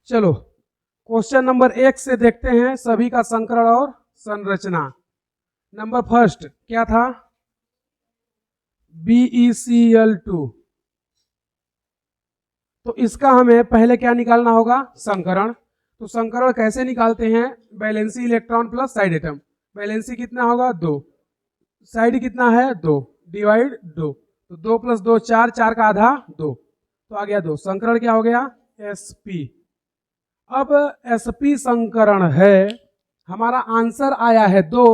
चलो question number 1 से देखते हैं सभी का संकरण और संरचना। नंबर फर्स्ट क्या था? BeCl2। तो इसका हमें पहले क्या निकालना होगा? संकरण। तो संकरण कैसे निकालते हैं? Valency electron plus side atom. Valency कितना होगा? 2, साइड कितना है? 2, डिवाइड 2, तो 2 + 2 4, 4 का आधा 2, तो आ गया 2। संकरण क्या हो गया? Sp। अब Sp संकरण है, हमारा आंसर आया है 2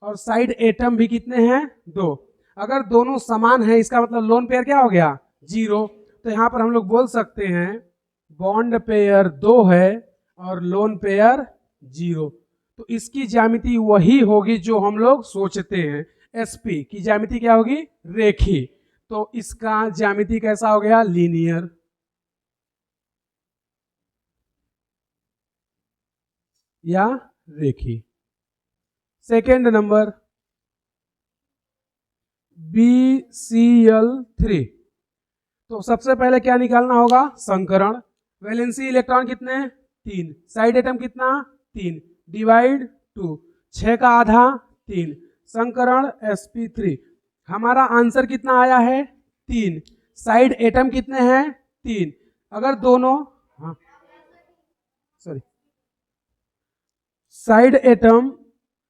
और साइड एटम भी कितने हैं? 2। अगर दोनों समान है इसका मतलब लोन पेयर क्या हो गया? 0। तो यहां पर हम लोग बोल सकते हैं बॉन्ड पेयर 2 है और लोन पेयर 0। तो इसकी ज्यामिति वही होगी जो हम लोग सोचते हैं। Sp की ज्यामिति क्या होगी? रेखी। तो इसका ज्यामिति कैसा हो गया? लीनियर। या रेखी। Second number BeCl3। तो सबसे पहले क्या निकालना होगा? संकरण। वैलेंसी इलेक्ट्रॉन कितने? 3, साइड एटम कितना? 3, डिवाइड 2, 6 का आधा 3, संकरण Sp3। हमारा आंसर कितना आया है? 3। साइड एटम कितने हैं? 3। अगर दोनों साइड एटम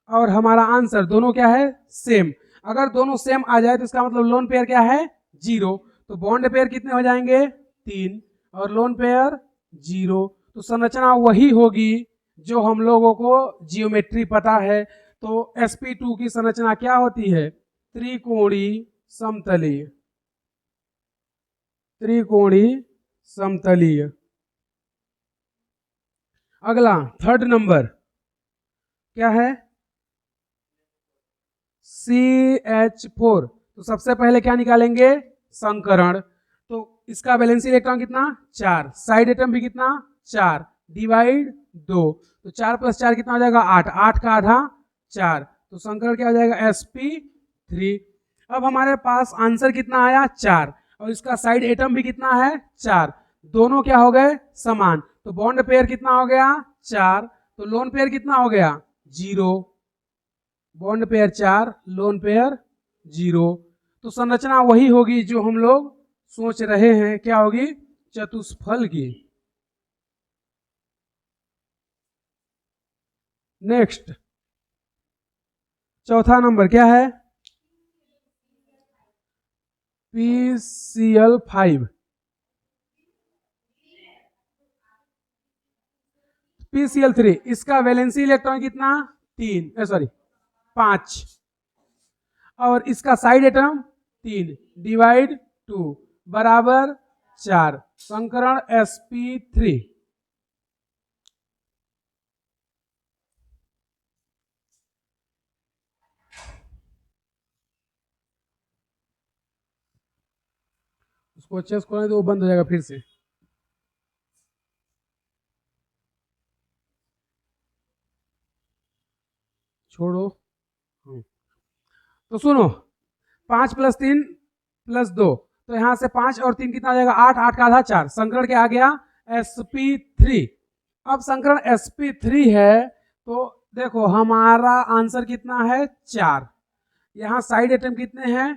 और हमारा आंसर दोनों क्या है? सेम। अगर दोनों सेम आ जाए तो इसका मतलब लोन पेयर क्या है? 0। तो बॉन्ड पेयर कितने हो जाएंगे? 3 और लोन पेयर 0। तो संरचना वही होगी जो हम लोगों को जियोमेट्री पता है। तो Sp2 की संरचना क्या होती है? त्रिकोणीय समतलीय। त्रिकोणीय समतलीय। अगला थर्ड नंबर क्या है? CH4। तो सबसे पहले क्या निकालेंगे? संकरण। तो इसका वैलेंसी इलेक्ट्रॉन कितना? 4, साइड एटम भी कितना? 4, डिवाइड 2, तो 4 + 4 कितना हो जाएगा? 8, 8 का आधा 4, तो संकरण क्या हो जाएगा? Sp3। अब हमारे पास आंसर कितना आया? 4, और इसका साइड एटम भी कितना है? 4। दोनों क्या हो गए? समान। तो बॉन्ड पेयर कितना हो गया? 4। तो लोन पेयर कितना हो गया? 0। Bond pair 4, lone pair 0। तो संरचना वही होगी जो हम लोग सोच रहे हैं। क्या होगी? चतुष्फल की। नेक्स्ट चौथा नंबर क्या है? PCl5। PCl3 इसका वैलेंसी इलेक्ट्रॉन कितना? 5, और इसका साइड एटम 3, डिवाइड 2 बराबर 4, संकरण Sp3। उसको अच्छे से खोलने तो वो बंद हो जाएगा फिर से। छोड़ो। तो सुनो, 5 + 3 + 2, तो यहां से 5 और 3 कितना आ जाएगा? 8, 8 का आधा 4, संकरण क्या आ गया? Sp3। अब संकरण Sp3 है तो देखो हमारा आंसर कितना है? 4। यहाँ साइड एटम कितने हैं?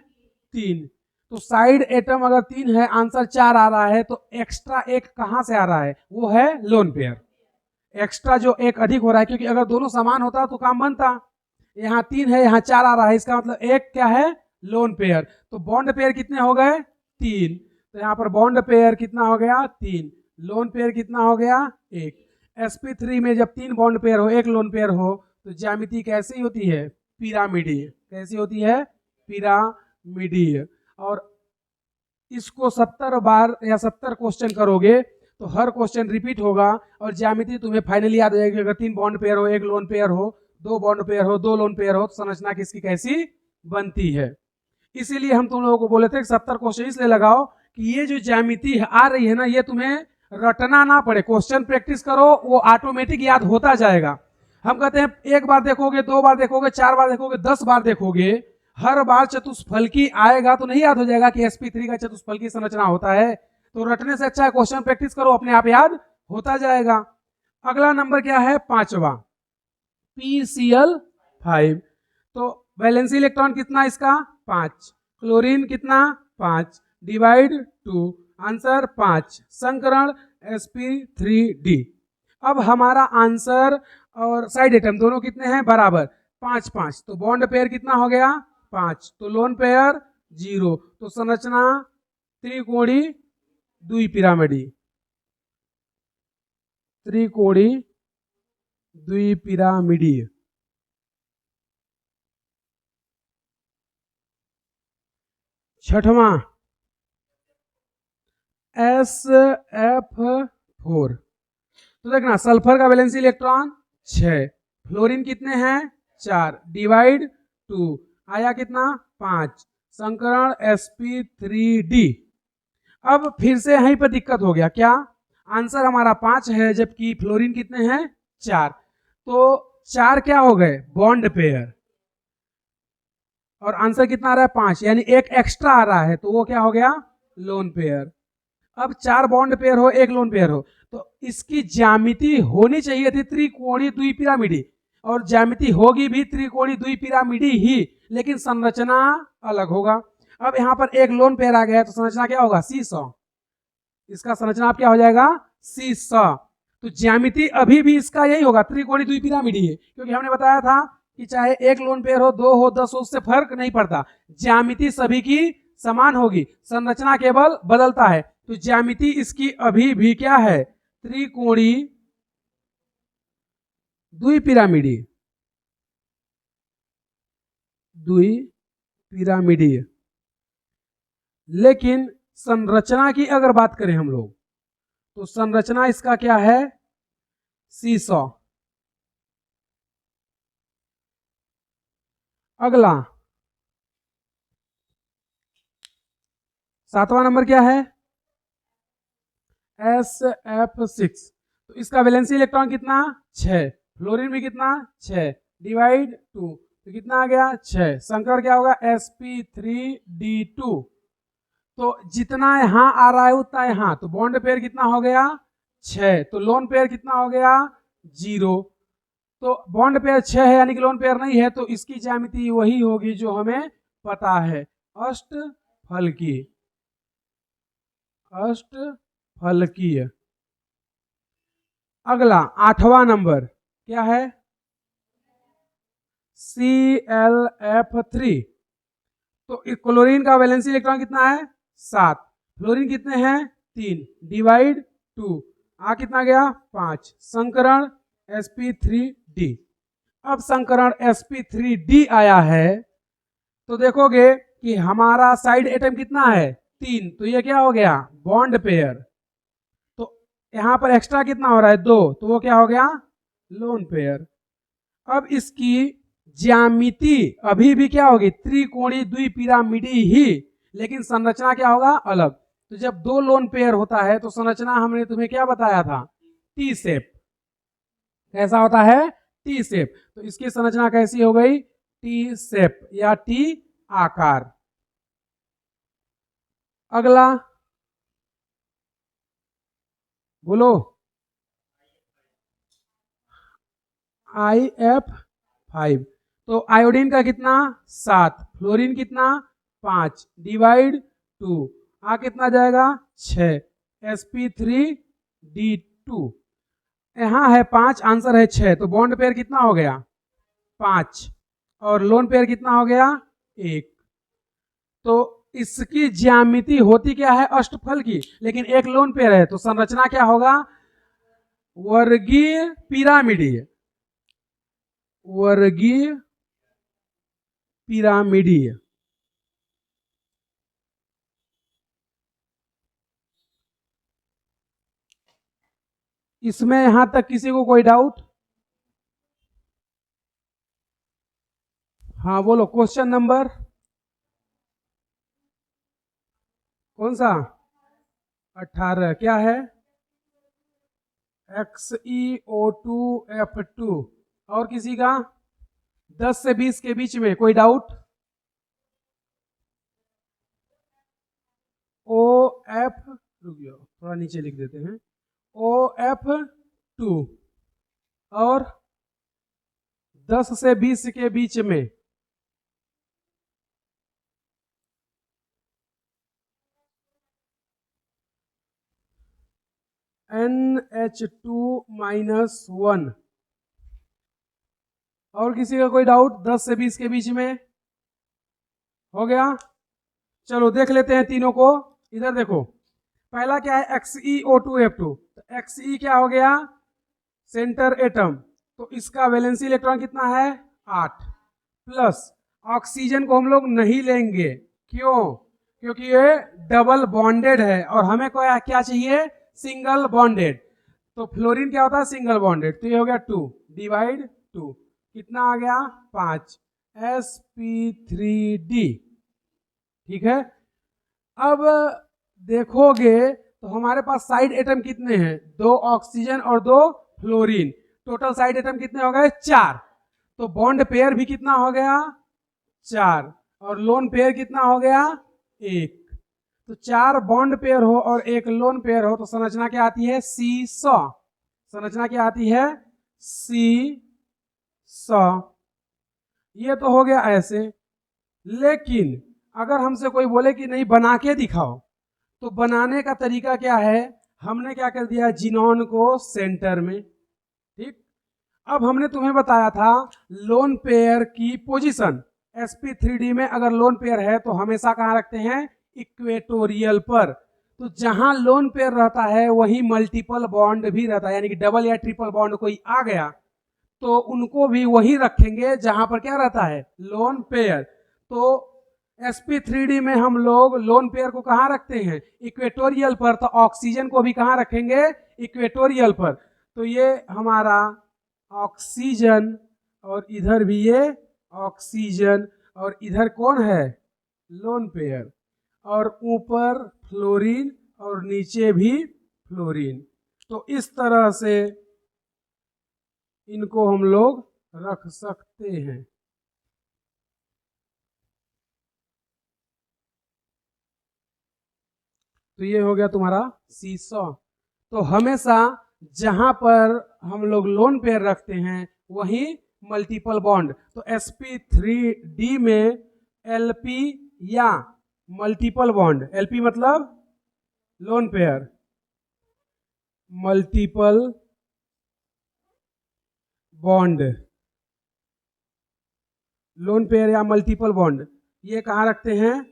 3। तो साइड एटम अगर 3 है, आंसर 4 आ रहा है, तो एक्स्ट्रा एक कहां से आ रहा है? वो है लोन पेयर। एक्स्ट्रा जो एक अधिक हो रहा है, क्योंकि अगर दोनों समान होता तो काम बनता। यहाँ 3 है, यहाँ 4 आ रहा है, इसका मतलब एक क्या है? Lone pair. तो बॉन्ड पेयर कितने हो गए? 3। तो यहाँ पर बॉन्ड पेयर कितना हो गया? 3। लोन पेयर कितना हो गया? 1। Sp3 में जब 3 बॉन्ड पेयर हो, 1 लोन पेयर हो, तो ज्यामिति कैसी होती है? पिरामिडीय। कैसी होती है? पिरामिडीय। और इसको 70 बार या 70 क्वेश्चन करोगे तो हर क्वेश्चन रिपीट होगा और ज्यामिति तुम्हें फाइनली याद हो जाएगी। अगर 3 बॉन्ड पेयर हो, 1 लोन पेयर हो, 2 बॉन्ड पेयर हो, 2 लोन पेयर हो, तो संरचना किसकी कैसी बनती है। इसीलिए हम तुम लोगों को बोले थे कि 70 क्वेश्चन इसलिए लगाओ कि ये जो ज्यामिति आ रही है ना, ये तुम्हें रटना ना पड़े। क्वेश्चन प्रैक्टिस करो, वो ऑटोमेटिक याद होता जाएगा। हम कहते हैं 1 बार देखोगे, 2 बार देखोगे, 4 बार देखोगे, 10 बार देखोगे, हर बार चतुष्फलकी आएगा तो नहीं याद हो जाएगा कि Sp3 का चतुष्फलकी संरचना होता है। तो रटने से अच्छा है क्वेश्चन प्रैक्टिस करो, अपने आप याद होता जाएगा। अगला नंबर क्या है, पांचवा, PCl5। तो वैलेंसी इलेक्ट्रॉन कितना इसका, 5। क्लोरीन कितना, 5, डिवाइड 2, आंसर 5, संकरण sp3d। अब हमारा आंसर और साइड एटम दोनों कितने हैं, बराबर, 5 5। तो बॉन्ड पेयर कितना हो गया, 5। तो लोन पेयर 0। तो संरचना त्रिकोणी द्विपिरामिडी, त्रिकोणी द्विपिरामिडी। छठवां, SF4। तो देखना, सल्फर का वैलेंसी इलेक्ट्रॉन 6, फ्लोरीन कितने हैं, 4, डिवाइड 2, आया कितना, 5, संकरण sp3d। अब फिर से यहीं पर दिक्कत हो गया, क्या, आंसर हमारा 5 है जबकि फ्लोरीन कितने हैं, 4। तो 4 क्या हो गए, बॉन्ड पेयर, और आंसर कितना आ रहा है, 5, यानी एक एक्स्ट्रा आ रहा है, तो वो क्या हो गया, लोन पेयर। अब 4 बॉन्ड पेयर हो, एक लोन पेयर हो, तो इसकी ज्यामिति होनी चाहिए थी त्रिकोणीय द्विपिरामिडी, और ज्यामिति होगी भी त्रिकोणीय द्विपिरामिडी ही, लेकिन संरचना अलग होगा। अब यहाँ पर एक लोन पेयर आ गया है, तो संरचना क्या होगा, सीसॉ। इसका संरचना क्या हो जाएगा, सीसॉ। तो ज्यामिति अभी भी इसका यही होगा, त्रिकोणीय द्विपिरामिडी है, क्योंकि हमने बताया था कि चाहे एक लोन पेयर हो, 2 हो, 10 हो, उससे फर्क नहीं पड़ता, ज्यामिति सभी की समान होगी, संरचना केवल बदलता है। तो ज्यामिति इसकी अभी भी क्या है, त्रिकोणीय द्विपिरामिडी, द्विपिरामिडी। लेकिन संरचना की अगर बात करें हम लोग, तो संरचना इसका क्या है, सीसॉ। अगला 7वां नंबर क्या है, SF6। तो इसका वैलेंसी इलेक्ट्रॉन कितना, 6, फ्लोरीन भी कितना, 6, डिवाइड 2, तो कितना आ गया, 6, संकरण क्या होगा, sp3d2। तो जितना यहां आ रहा है उतना यहां, तो बॉन्ड पेयर कितना हो गया, 6, तो लोन पेयर कितना हो गया, 0। तो बॉन्ड पेयर 6 है, यानी कि लोन पेयर नहीं है, तो इसकी ज्यामिति वही होगी जो हमें पता है, अष्टफलकीय, अष्टफलकीय। अगला 8वां नंबर क्या है, ClF3। तो क्लोरीन का वैलेंसी इलेक्ट्रॉन कितना है, 7, फ्लोरीन कितने हैं, 3, डिवाइड 2, आ कितना गया, 5, संकरण sp3d। अब संकरण sp3d आया है, तो देखोगे कि हमारा साइड एटम कितना है, 3, तो ये क्या हो गया, बॉन्ड पेयर। तो यहां पर एक्स्ट्रा कितना हो रहा है, 2, तो वो क्या हो गया, लोन पेयर। अब इसकी ज्यामिति अभी भी क्या होगी, त्रिकोणीय द्विपिरामिडी ही, लेकिन संरचना क्या होगा, अलग। तो जब 2 लोन पेयर होता है तो संरचना हमने तुम्हें क्या बताया था, टी शेप। कैसा होता है, टी शेप। तो इसकी संरचना कैसी हो गई, टी शेप या टी आकार। अगला बोलो, IF5। तो आयोडीन का कितना, 7, फ्लोरीन कितना, 5, डिवाइड 2, आ कितना जाएगा, 6, sp3d2। यहां है 5, आंसर है 6, तो बॉन्ड पेयर कितना हो गया, 5, और लोन पेयर कितना हो गया, 1। तो इसकी ज्यामिति होती क्या है, अष्टफल की, लेकिन एक लोन पेयर है, तो संरचना क्या होगा, वर्गीय पिरामिडीय, वर्गीय पिरामिडीय। इसमें यहां तक किसी को कोई डाउट, हाँ बोलो, क्वेश्चन नंबर कौन सा, 18 क्या है, XeO2F2। और किसी का 10 से 20 के बीच में कोई डाउट, OF, रुक जाओ थोड़ा नीचे लिख देते हैं, OF2 और 10 से 20 के बीच में NH2-1। और किसी का कोई डाउट? 10 से 20 के बीच में हो गया। चलो देख लेते हैं तीनों को। इधर देखो, पहला क्या है XeO2F2। तो Xe क्या हो गया? Centre atom. तो इसका वैलेंसी इलेक्ट्रॉन कितना है? 8 प्लस ऑक्सीजन को हम लोग नहीं लेंगे। क्यों? क्योंकि ये डबल बॉन्डेड है और हमें क्या चाहिए? Single bonded. तो फ्लोरीन क्या होता है? Single bonded. तो ये हो गया 2 डिवाइड 2, कितना आ गया? 5 sp3d। ठीक है। अब देखोगे तो हमारे पास साइड एटम कितने हैं? 2 ऑक्सीजन और 2 फ्लोरीन। टोटल साइड एटम कितने हो गए? 4। तो बॉन्ड पेयर भी कितना हो गया? 4। और लोन पेयर कितना हो गया? 1। तो 4 बॉन्ड पेयर हो और 1 लोन पेयर हो तो संरचना क्या आती है? C100। संरचना क्या आती है? C100। ये तो हो गया ऐसे। लेकिन अगर हमसे कोई बोले कि नहीं बना के दिखाओ, तो बनाने का तरीका क्या है? हमने क्या कर दिया? जिनॉन को सेंटर में। ठीक। अब हमने तुम्हें बताया था लोन पेयर की पोजीशन sp3d में अगर लोन पेयर है तो हमेशा कहाँ रखते हैं? इक्वेटोरियल पर। तो जहां लोन पेयर रहता है वहीं मल्टीपल बॉन्ड भी रहता है, यानी कि डबल या ट्रिपल बॉन्ड कोई आ गया तो उनको भी वही रखेंगे जहां पर क्या रहता है? Lone pair. तो sp3d में हम लोग लोन पेयर को कहां रखते हैं? इक्वेटोरियल पर। तो ऑक्सीजन को भी कहां रखेंगे? इक्वेटोरियल पर। तो ये हमारा ऑक्सीजन और इधर भी ये ऑक्सीजन और इधर कौन है? Lone pair. और ऊपर फ्लोरीन और नीचे भी फ्लोरीन। तो इस तरह से इनको हम लोग रख सकते हैं। तो ये हो गया तुम्हारा C100। तो हमेशा जहां पर हम लोग लोन पेयर रखते हैं वहीं मल्टीपल बॉन्ड। तो sp3d में Lp या मल्टीपल बॉन्ड, Lp मतलब lone pair, multiple bond, lone pair या मल्टीपल बॉन्ड, ये कहां रखते हैं?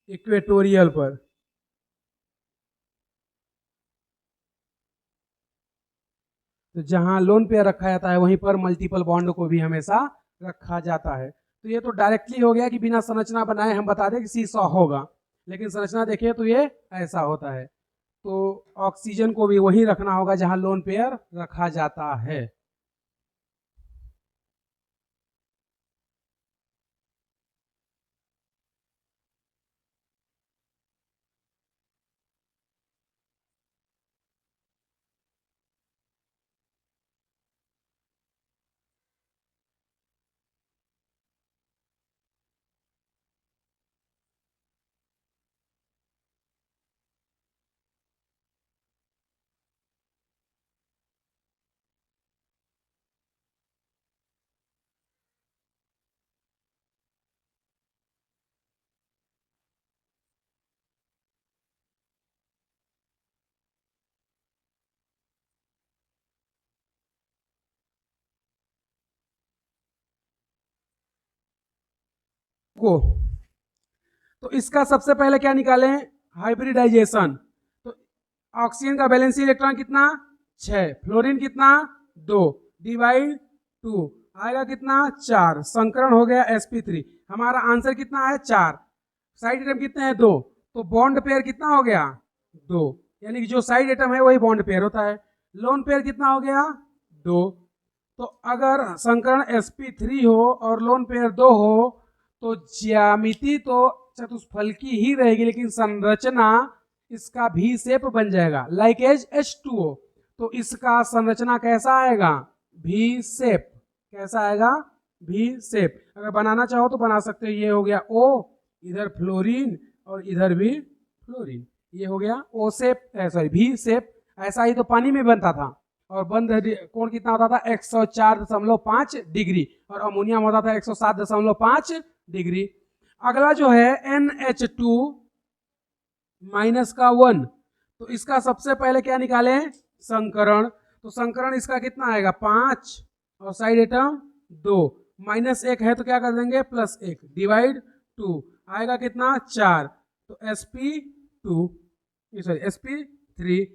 इक्वेटोरियल पर। तो जहां लोन पेयर रखा जाता है वहीं पर मल्टीपल बॉन्ड को भी हमेशा रखा जाता है। तो ये तो डायरेक्टली हो गया कि बिना संरचना बनाए हम बता दें कि C100 होगा, लेकिन संरचना देखिए तो ये ऐसा होता है। तो ऑक्सीजन को भी वहीं रखना होगा जहां लोन पेयर रखा जाता है। को तो इसका सबसे पहले क्या निकालें? हाइब्रिडाइजेशन। तो ऑक्सीजन का वैलेंसी इलेक्ट्रॉन कितना? 6। फ्लोरीन कितना? 2 डिवाइड 2 आएगा कितना? 4। संकरण हो गया sp3। हमारा आंसर कितना है? 4। साइड एटम कितने हैं? 2। तो बॉन्ड पेयर कितना हो गया? 2। यानी कि जो साइड एटम है वही बॉन्ड पेयर होता है। लोन पेयर कितना हो गया? 2। तो अगर संकरण sp3 हो और लोन पेयर 2 हो तो ज्यामिति तो चतुष्फलकी ही रहेगी, लेकिन संरचना इसका भी शेप बन जाएगा, लाइक एज H2O। तो इसका संरचना कैसा आएगा? भी शेप। कैसा आएगा? भी शेप। अगर बनाना चाहो तो बना सकते हो। ये हो गया O, इधर फ्लोरीन और इधर भी फ्लोरीन। ये हो गया O शेप, सॉरी भी शेप। ऐसा ही तो पानी में बनता था, और बंद कोण कितना होता था 104.5 डिग्री, और अमोनिया में होता था 107.5 डिग्री। अगला जो है NH2 माइनस का 1, तो इसका सबसे पहले क्या निकालें, संकरण। तो संकरण इसका कितना आएगा 5 और साइड एटम 2, -1 है तो क्या कर देंगे +1 डिवाइड 2 आएगा कितना 4, तो sp2 सॉरी sp3।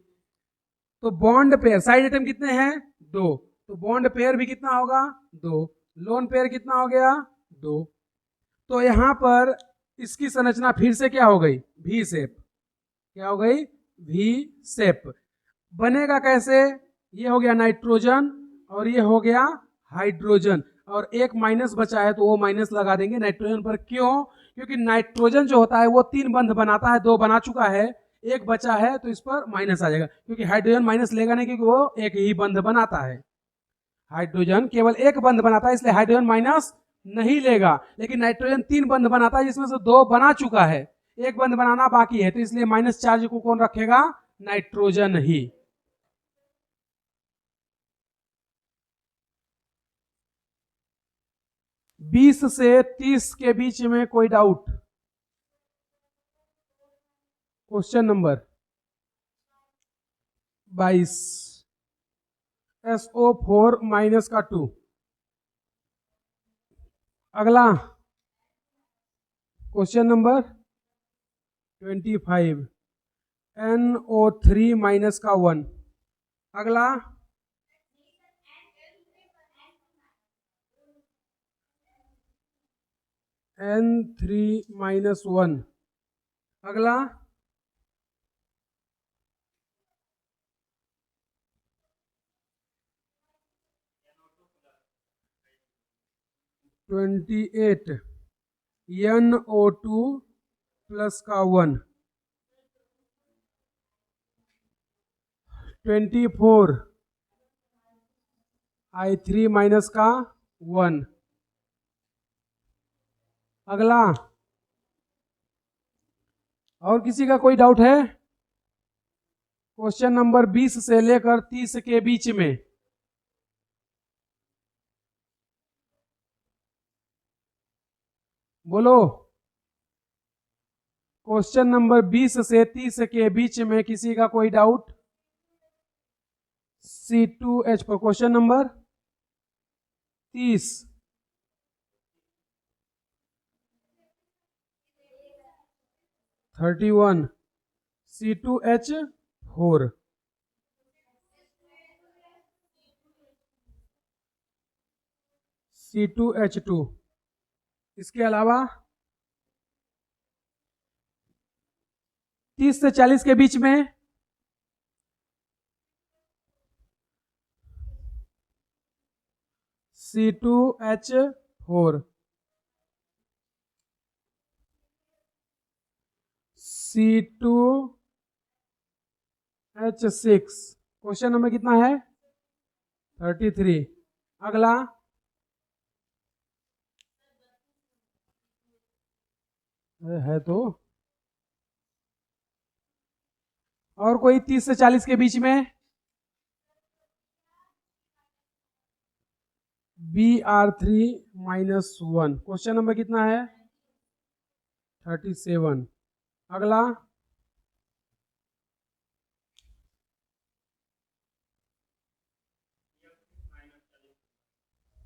तो बॉन्ड पेयर साइड एटम कितने हैं 2, तो बॉन्ड पेयर भी कितना होगा 2, लोन पेयर कितना हो गया 2। तो यहां पर इसकी संरचना फिर से क्या हो गई वी शेप, क्या हो गई वी शेप। बनेगा कैसे, ये हो गया नाइट्रोजन और ये हो गया हाइड्रोजन, और एक माइनस बचा है तो वो माइनस लगा देंगे नाइट्रोजन पर। क्यों, क्योंकि नाइट्रोजन जो होता है वो 3 बंध बनाता है, 2 बना चुका है, एक बचा है तो इस पर माइनस आ जाएगा, क्योंकि हाइड्रोजन माइनस लेगा नहीं, क्योंकि वो एक ही बंध बनाता है। हाइड्रोजन केवल एक बंध बनाता है, इसलिए हाइड्रोजन माइनस नहीं लेगा, लेकिन नाइट्रोजन 3 बंध बनाता है जिसमें से 2 बना चुका है, एक बंध बनाना बाकी है, तो इसलिए माइनस चार्ज को कौन रखेगा, नाइट्रोजन ही। बीस से 30 के बीच में कोई doubt? Question number 22, SO4 minus का 2। अगला क्वेश्चन नंबर 25, NO3 माइनस का 1। अगला N3 माइनस 1। अगला (28) NO2 प्लस का 1। 24 I3 माइनस का 1। अगला और किसी का कोई डाउट है? क्वेश्चन नंबर 20 से लेकर 30 के बीच में। बोलो, क्वेश्चन नंबर 20 से 30 के बीच में किसी का कोई डाउट? C2H पर क्वेश्चन नंबर 30। (31) C2H4। C2H2। इसके अलावा 30 से 40 के बीच में C2H4। C2H6। क्वेश्चन नंबर कितना है 33। अगला है तो और कोई 30 से 40 के बीच में? Br3 minus 1। क्वेश्चन नंबर कितना है 37। अगला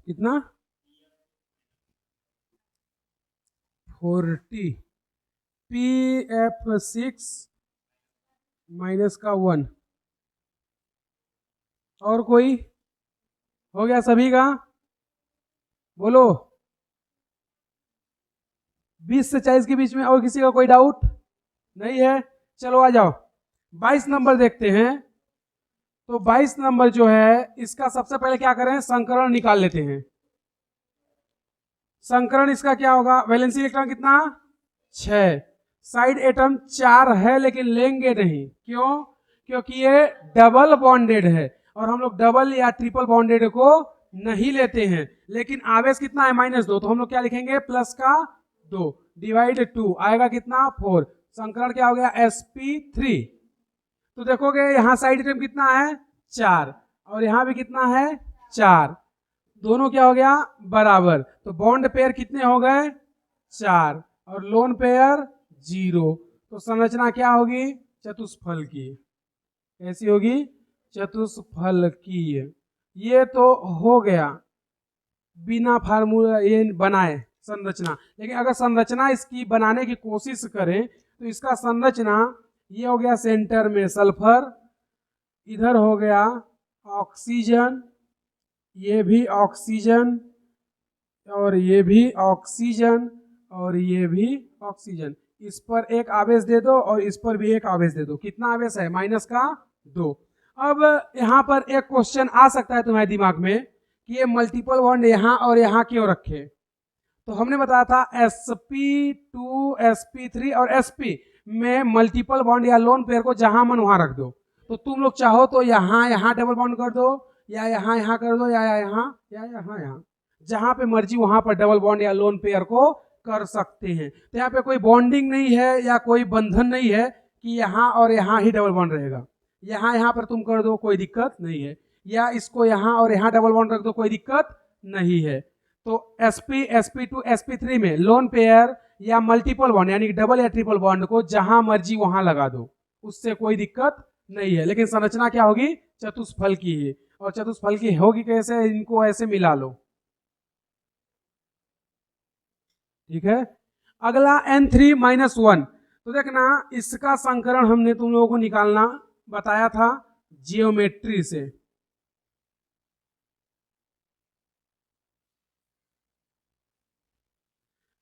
कितना 40। PF6 माइनस का 1। और कोई? हो गया सभी का? बोलो, 20 से 40 के बीच में और किसी का कोई डाउट नहीं है? चलो आ जाओ 22 नंबर देखते हैं। तो 22 नंबर जो है इसका सबसे पहले क्या करें, संकरण निकाल लेते हैं। संकरण इसका क्या होगा, वैलेंसी इलेक्ट्रॉन कितना 6, साइड एटम 4 है लेकिन लेंगे नहीं। क्यों, क्योंकि ये डबल बॉन्डेड है और हम लोग डबल या ट्रिपल बॉन्डेड को नहीं लेते हैं। लेकिन आवेश कितना है -2, तो हम लोग क्या लिखेंगे प्लस का 2 डिवाइड 2 आएगा कितना 4। संकरण क्या हो गया sp3। तो देखोगे यहाँ साइड एटम कितना है 4 और यहाँ भी कितना है 4, दोनों क्या हो गया बराबर। तो बॉन्ड पेयर कितने हो गए 4 और लोन पेयर 0। तो संरचना क्या होगी चतुष्फल की। कैसी होगी चतुष्फल की। ये तो हो गया बिना फार्मूला ये बनाए संरचना। लेकिन अगर संरचना इसकी बनाने की कोशिश करें तो इसका संरचना ये हो गया सेंटर में सल्फर, इधर हो गया ऑक्सीजन, ये भी ऑक्सीजन और ये भी ऑक्सीजन और ये भी ऑक्सीजन। इस पर एक आवेश दे दो और इस पर भी एक आवेश दे दो। कितना आवेश है माइनस का 2। अब यहाँ पर एक क्वेश्चन आ सकता है तुम्हारे दिमाग में कि ये मल्टीपल बॉन्ड यहाँ और यहाँ क्यों रखे। तो हमने बताया था sp2 sp3 और sp में मल्टीपल बॉन्ड या लोन पेयर को जहां मन वहां रख दो। तो तुम लोग चाहो तो यहाँ यहाँ डबल बॉन्ड कर दो या यहाँ यहाँ कर दो या यहाँ जहां पे मर्जी वहां पर डबल बॉन्ड या लोन पेयर को कर सकते हैं। तो यहाँ पे कोई बॉन्डिंग नहीं है या कोई बंधन नहीं है कि यहाँ और यहाँ ही डबल बॉन्ड रहेगा। यहाँ पर तुम कर दो कोई दिक्कत नहीं है, या इसको यहाँ और यहाँ डबल बॉन्ड रख दो कोई दिक्कत नहीं है। तो sp sp2 sp3 में लोन पेयर या मल्टीपल बॉन्ड यानी डबल या ट्रिपल बॉन्ड को जहां मर्जी वहां लगा दो, उससे कोई दिक्कत नहीं है। लेकिन संरचना क्या होगी चतुष्फल की है। और चतुष्फल की होगी कैसे, इनको ऐसे मिला लो। ठीक है, अगला n3-1। तो देखना इसका संकरण हमने तुम लोगों को निकालना बताया था जियोमेट्री से।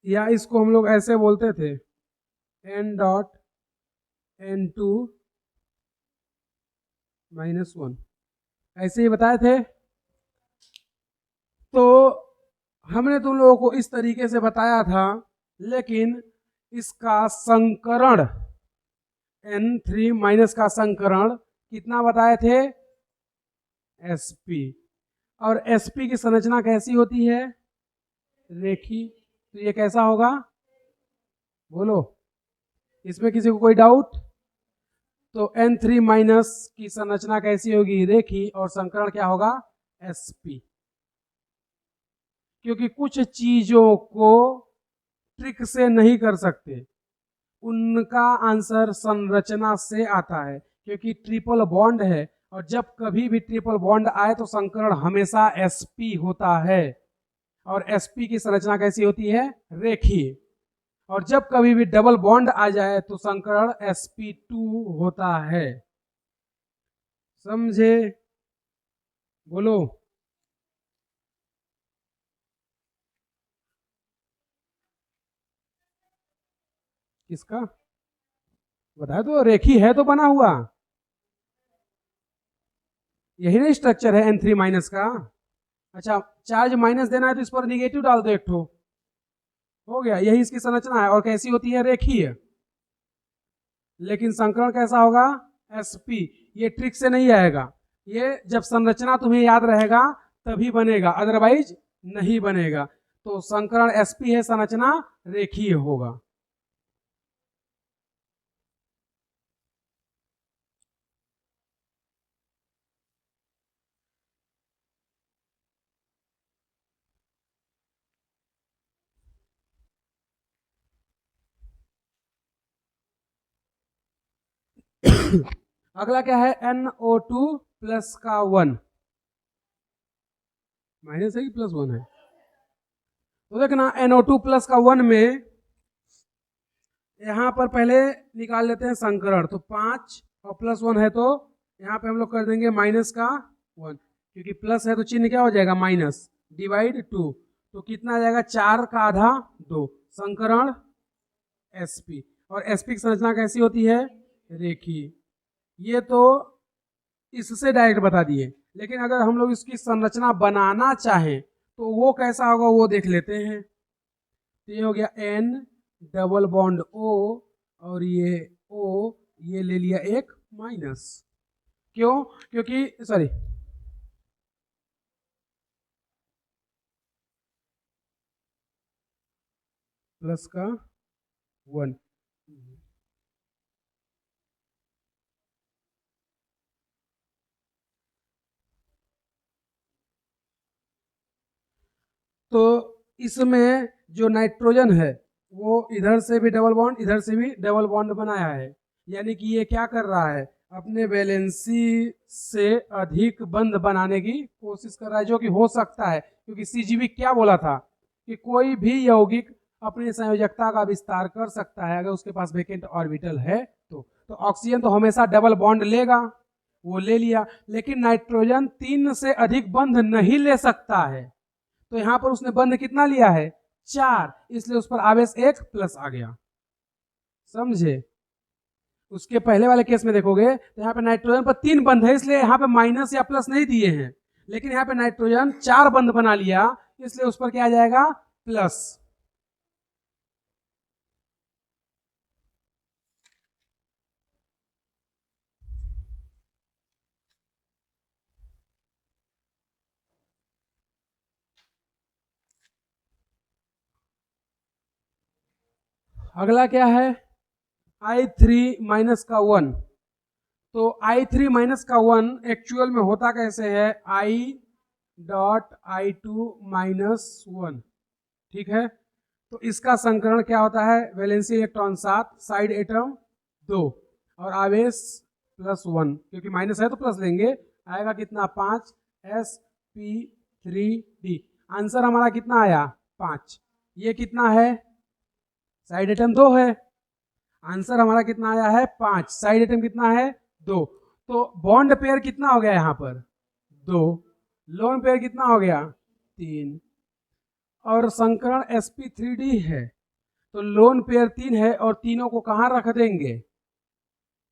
या इसको हम लोग ऐसे बोलते थे n.n2-1 ऐसे ही बताए थे। तो हमने तुम लोगों को इस तरीके से बताया था, लेकिन इसका संकरण n3- का संकरण कितना बताए थे sp। और sp की संरचना कैसी होती है रेखी। तो ये कैसा होगा बोलो, इसमें किसी को कोई डाउट। तो n3- की संरचना कैसी होगी रेखी और संकरण क्या होगा sp। क्योंकि कुछ चीजों को ट्रिक से नहीं कर सकते, उनका आंसर संरचना से आता है। क्योंकि ट्रिपल बॉन्ड है और जब कभी भी ट्रिपल बॉन्ड आए तो संकरण हमेशा sp होता है। और sp की संरचना कैसी होती है रेखीय। और जब कभी भी डबल बॉन्ड आ जाए तो संकरण sp2 होता है। समझे बोलो। किसका बताया, तो रेखी है तो बना हुआ यही ना स्ट्रक्चर है n3- का। अच्छा चार्ज माइनस देना है तो इस पर निगेटिव डाल दो एक ठो, हो गया। यही इसकी संरचना है और कैसी होती है रेखीय। लेकिन संकरण कैसा होगा sp। ये ट्रिक से नहीं आएगा, ये जब संरचना तुम्हें याद रहेगा तभी बनेगा, अदरवाइज नहीं बनेगा। तो संकरण sp है, संरचना रेखीय होगा। अगला क्या है NO2 प्लस का 1 माइनस है कि प्लस 1 है। तो देखना NO2 प्लस का 1 में यहां पर पहले निकाल लेते हैं संकरण। तो 5 और प्लस 1 है तो यहाँ पे हम लोग कर देंगे माइनस का 1, क्योंकि प्लस है तो चिन्ह क्या हो जाएगा माइनस, डिवाइड 2। तो कितना आ जाएगा 4 का आधा 2, संकरण sp। और sp की संरचना कैसी होती है रेखीय। ये तो इससे डायरेक्ट बता दिए, लेकिन अगर हम लोग इसकी संरचना बनाना चाहें तो वो कैसा होगा वो देख लेते हैं। तो ये हो गया n डबल बॉन्ड O और ये O, ये ले लिया एक माइनस। क्यों, क्योंकि सॉरी प्लस का 1। तो इसमें जो नाइट्रोजन है वो इधर से भी डबल बॉन्ड, इधर से भी डबल बॉन्ड बनाया है, यानी कि ये क्या कर रहा है, अपने वैलेंसी से अधिक बंध बनाने की कोशिश कर रहा है, जो कि हो सकता है, क्योंकि सीजीबी क्या बोला था कि कोई भी यौगिक अपनी संयोजकता का विस्तार कर सकता है अगर उसके पास वेकेंट ऑर्बिटल है तो ऑक्सीजन तो हमेशा डबल बॉन्ड लेगा, वो ले लिया, लेकिन नाइट्रोजन 3 से अधिक बंध नहीं ले सकता है। तो यहां पर उसने बंध कितना लिया है, 4, इसलिए उस पर आवेश 1 प्लस आ गया, समझे। उसके पहले वाले केस में देखोगे तो यहाँ पे नाइट्रोजन पर 3 बंध है, इसलिए यहाँ पे माइनस या प्लस नहीं दिए हैं, लेकिन यहाँ पे नाइट्रोजन 4 बंध बना लिया, इसलिए उस पर क्या आ जाएगा, प्लस। अगला क्या है, I3 माइनस का 1। तो I3 माइनस का 1 एक्चुअल में होता कैसे है, I डॉट I2 माइनस 1, ठीक है। तो इसका संकरण क्या होता है, वैलेंसी इलेक्ट्रॉन 7, साइड एटम 2 और आवेश +1, क्योंकि माइनस है तो प्लस लेंगे, आएगा कितना, 5 sp3d। आंसर हमारा कितना आया, 5। ये कितना है, साइड एटम 2 है, आंसर हमारा कितना आया है, 5, साइड एटम कितना है, 2। तो बॉन्ड पेयर कितना हो गया यहाँ पर, 2, लोन पेयर कितना हो गया, 3, और संकरण sp3d है, तो लोन पेयर 3 है और तीनों को कहाँ रख देंगे,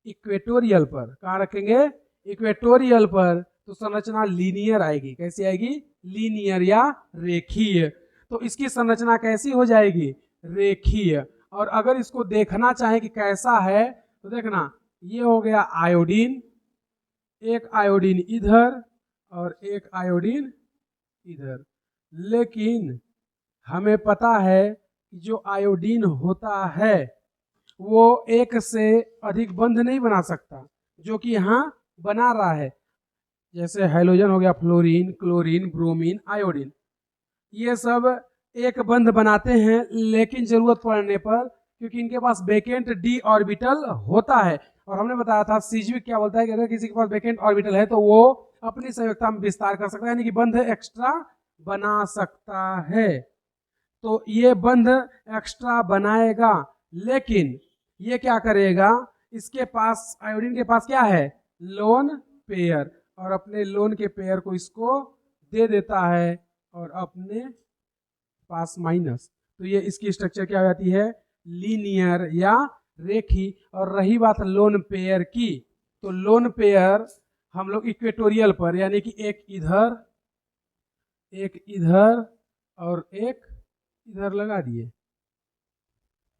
इक्वेटोरियल पर। कहाँ रखेंगे, इक्वेटोरियल पर। तो संरचना लीनियर आएगी, कैसी आएगी, लीनियर या रेखीय। तो इसकी संरचना कैसी हो जाएगी, रेखीय। और अगर इसको देखना चाहे कि कैसा है तो देखना, ये हो गया आयोडीन, एक आयोडीन इधर और एक आयोडीन इधर, लेकिन हमें पता है कि जो आयोडीन होता है वो एक से अधिक बंध नहीं बना सकता, जो कि यहाँ बना रहा है। जैसे हाइड्रोजन हो गया, फ्लोरीन, क्लोरीन, ब्रोमीन, आयोडीन, ये सब एक बंध बनाते हैं, लेकिन जरूरत पड़ने पर, क्योंकि इनके पास वेकेंट डी ऑर्बिटल होता है। और हमने बताया था सीजीबी क्या बोलता है कि अगर किसी के पास वेकेंट ऑर्बिटल है तो वो अपनी संयोजकता में विस्तार कर सकता है, यानी कि बंध एक्स्ट्रा बना सकता है। तो ये बंध एक्स्ट्रा बनाएगा, लेकिन ये क्या करेगा, इसके पास, आयोडीन के पास क्या है, लोन पेयर, और अपने लोन के पेयर को इसको दे देता है और अपने पास माइनस। तो ये इसकी स्ट्रक्चर क्या हो जाती है, लीनियर या रेखी। और रही बात लोन पेयर की, तो लोन पेयर हम लोग इक्वेटोरियल पर, यानी कि एक इधर और एक इधर लगा दिए,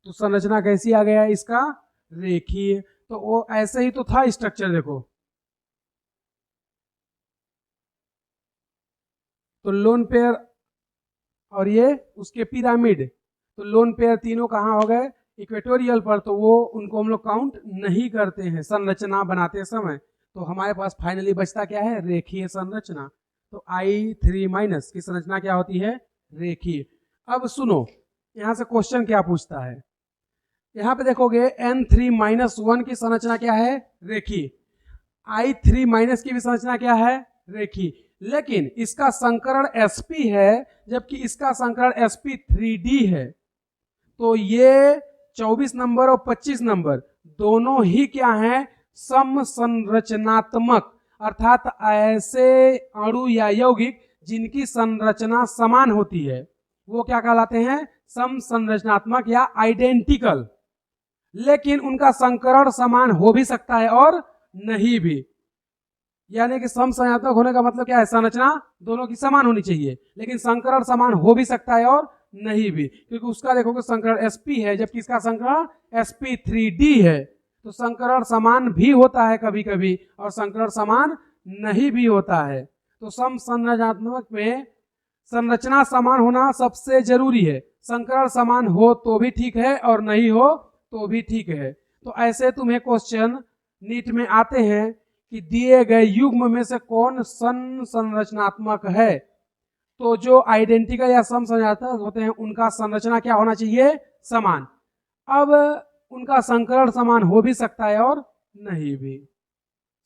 तो संरचना कैसी आ गया इसका, रेखीय। तो वो ऐसे ही तो था स्ट्रक्चर, देखो तो लोन पेयर और ये उसके पिरामिड, तो लोन पेयर तीनों कहाँ हो गए, इक्वेटोरियल पर, तो वो उनको हम लोग काउंट नहीं करते हैं संरचना बनाते समय। तो हमारे पास फाइनली बचता क्या है, रेखीय संरचना। तो I3 माइनस की संरचना क्या होती है, रेखीय। अब सुनो, यहां से क्वेश्चन क्या पूछता है, यहाँ पे देखोगे N3 माइनस 1 की संरचना क्या है, रेखीय। I3 माइनस की भी संरचना क्या है, रेखीय, लेकिन इसका संकरण sp है जबकि इसका संकरण sp3d है। तो ये 24 नंबर और 25 नंबर दोनों ही क्या हैं, समसंरचनात्मक, अर्थात ऐसे अणु या यौगिक जिनकी संरचना समान होती है वो क्या कहलाते हैं, समसंरचनात्मक या आइडेंटिकल। लेकिन उनका संकरण समान हो भी सकता है और नहीं भी, यानी कि समसंरचनात्मक होने का मतलब क्या है, संरचना दोनों की समान होनी चाहिए, लेकिन संकरण समान हो भी सकता है और नहीं भी, क्योंकि उसका देखोगे संकरण sp है जबकि इसका संकरण sp3d है। तो संकरण समान भी होता है कभी कभी और संकरण समान नहीं भी होता है। तो समसंरचनात्मक में संरचना समान होना सबसे जरूरी है, संकरण समान हो तो भी ठीक है और नहीं हो तो भी ठीक है। तो ऐसे तुम्हें क्वेश्चन नीट में आते हैं कि दिए गए युग्म में से कौन समसंरचनात्मक है, तो जो आइडेंटिकल या सम समझाता होते हैं उनका संरचना क्या होना चाहिए, समान। अब उनका संकरण समान हो भी सकता है और नहीं भी,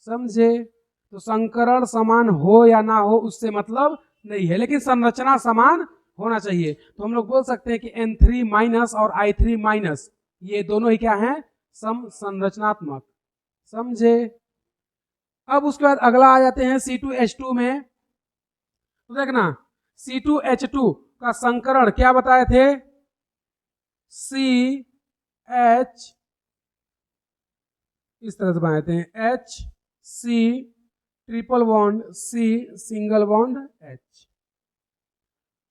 समझे। तो संकरण समान हो या ना हो उससे मतलब नहीं है, लेकिन संरचना समान होना चाहिए। तो हम लोग बोल सकते हैं कि N3 माइनस और I3 माइनस ये दोनों ही क्या हैं, सम संरचनात्मक, समझे। अब उसके बाद अगला आ जाते हैं C2H2 में। तो देखना C2H2 का संकरण क्या बताए थे, CH, इस तरह से बनाए थे HC triple bond C single bond H।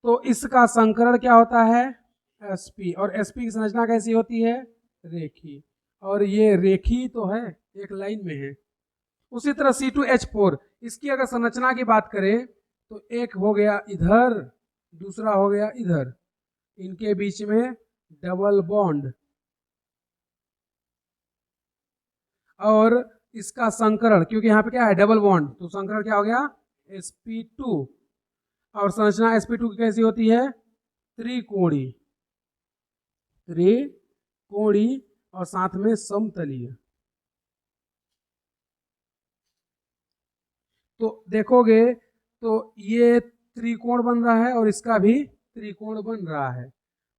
तो इसका संकरण क्या होता है, Sp, और Sp की संरचना कैसी होती है, रेखी, और ये रेखी तो है, एक लाइन में है। उसी तरह C2H4, इसकी अगर संरचना की बात करें तो एक हो गया इधर, दूसरा हो गया इधर, इनके बीच में डबल बॉन्ड, और इसका संकरण क्योंकि यहाँ पे क्या है, डबल बॉन्ड, तो संकरण क्या हो गया, Sp2, और संरचना Sp2 की कैसी होती है, त्रिकोणी, त्रिकोणी और साथ में समतलीय। तो देखोगे तो ये त्रिकोण बन रहा है और इसका भी त्रिकोण बन रहा है,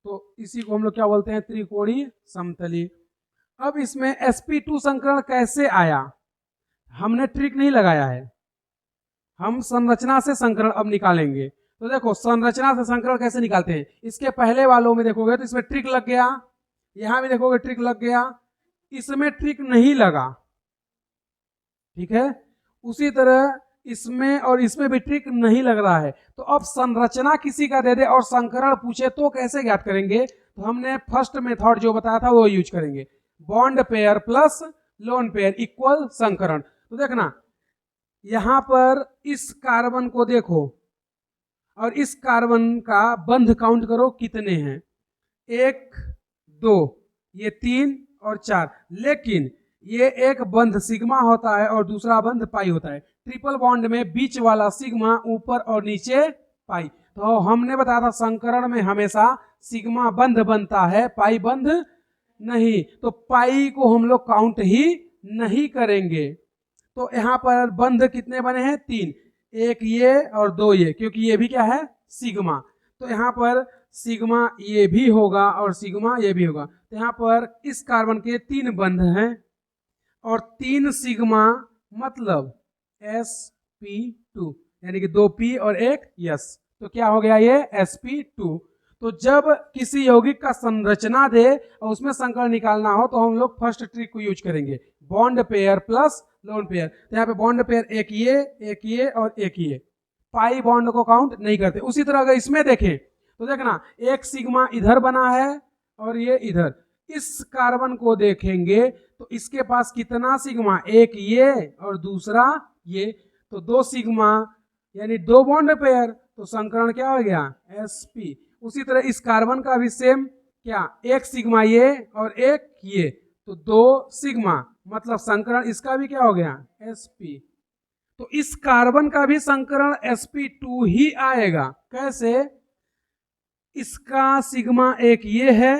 तो इसी को हम लोग क्या बोलते हैं, त्रिकोणी समतली। अब इसमें Sp2 संकरण कैसे आया, हमने ट्रिक नहीं लगाया है, हम संरचना से संकरण अब निकालेंगे। तो देखो संरचना से संकरण कैसे निकालते हैं, इसके पहले वालों में देखोगे तो इसमें ट्रिक लग गया, यहां भी देखोगे ट्रिक लग गया, इसमें ट्रिक नहीं लगा, ठीक है। उसी तरह इसमें और इसमें भी ट्रिक नहीं लग रहा है। तो अब संरचना किसी का दे दे और संकरण पूछे तो कैसे ज्ञात करेंगे, तो हमने फर्स्ट मेथड जो बताया था वो यूज करेंगे, bond pair plus lone pair equal संकरण। तो देखना यहां पर इस कार्बन को देखो और इस कार्बन का बंध काउंट करो कितने हैं, 1 2, ये 3 और 4, लेकिन ये एक बंध सिग्मा होता है और दूसरा बंध पाई होता है। ट्रिपल बॉन्ड में बीच वाला सिग्मा, ऊपर और नीचे पाई। तो हमने बताया था संकरण में हमेशा सिग्मा बंध बनता है, पाई बंध नहीं, तो पाई को हम लोग काउंट ही नहीं करेंगे। तो यहाँ पर बंध कितने बने हैं, 3, एक ये और 2 ये, क्योंकि ये भी क्या है, सिग्मा। तो यहाँ पर सिग्मा ये भी होगा और सिग्मा ये भी होगा। तो यहाँ पर इस कार्बन के 3 बंध हैं और 3 सिग्मा मतलब sp2, यानी कि 2 p और 1 s, तो क्या हो गया ये sp2। तो जब किसी यौगिक का संरचना दे और उसमें संकरण निकालना हो तो हम लोग फर्स्ट ट्रिक को यूज करेंगे, bond pair plus lone pair. तो यहाँ पे बॉन्ड पेयर एक ये और एक ये, पाई बॉन्ड को काउंट नहीं करते। उसी तरह अगर इसमें देखें तो देखना एक सिग्मा इधर बना है और ये इधर, इस कार्बन को देखेंगे तो इसके पास कितना सिग्मा, एक ये और दूसरा ये, तो 2 सिग्मा यानी 2 बॉन्ड पेयर, तो संकरण क्या हो गया, sp। उसी तरह इस कार्बन का भी सेम, क्या, एक सिग्मा ये और एक ये, तो 2 सिग्मा मतलब संकरण इसका भी क्या हो गया, sp। तो इस कार्बन का भी संकरण sp2 ही आएगा। कैसे, इसका सिग्मा एक ये है,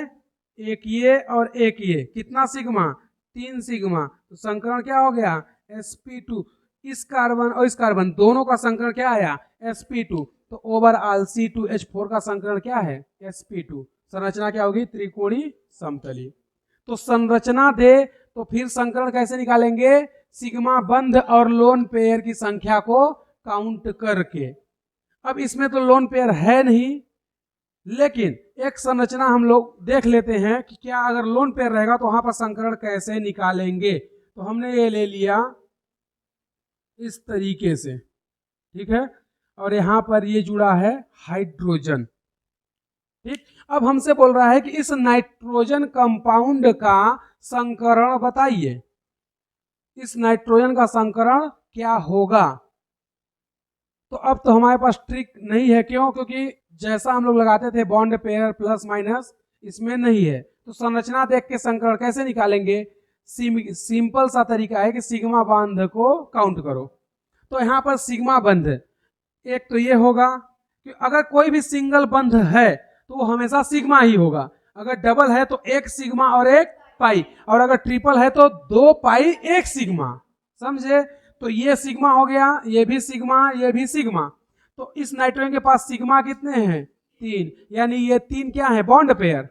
एक ये और एक ये, कितना सिग्मा, 3 सिग्मा, तो संकरण क्या हो गया, sp2। इस कार्बन और इस कार्बन दोनों का संकरण क्या आया, sp2। तो ओवरऑल C2H4 का संकरण क्या है, sp2। संरचना क्या होगी, त्रिकोणी समतली। तो संरचना दे तो फिर संकरण कैसे निकालेंगे, सिग्मा बंध और लोन पेयर की संख्या को काउंट करके। अब इसमें तो लोन पेयर है नहीं, लेकिन एक संरचना हम लोग देख लेते हैं कि क्या अगर लोन पेयर रहेगा तो वहां पर संकरण कैसे निकालेंगे। तो हमने ये ले लिया इस तरीके से, ठीक है, और यहां पर ये जुड़ा है हाइड्रोजन, ठीक। अब हमसे बोल रहा है कि इस नाइट्रोजन कंपाउंड का संकरण बताइए, इस नाइट्रोजन का संकरण क्या होगा। तो अब तो हमारे पास ट्रिक नहीं है, क्यों, क्योंकि जैसा हम लोग लगाते थे बॉन्ड पेयर प्लस माइनस, इसमें नहीं है। तो संरचना देख के संकरण कैसे निकालेंगे, सिंपल सा तरीका है कि सिग्मा बंध को काउंट करो। तो यहाँ पर सिग्मा बंध एक तो ये होगा, कि अगर कोई भी सिंगल बंध है तो वो हमेशा सिग्मा ही होगा, अगर डबल है तो एक सिग्मा और एक पाई, और अगर ट्रिपल है तो 2 पाई 1 सिग्मा। समझे? तो ये सिग्मा हो गया, ये भी सिग्मा, ये भी सिग्मा। तो इस नाइट्रोजन के पास सिग्मा कितने हैं? 3, यानी ये 3 क्या है? Bond pair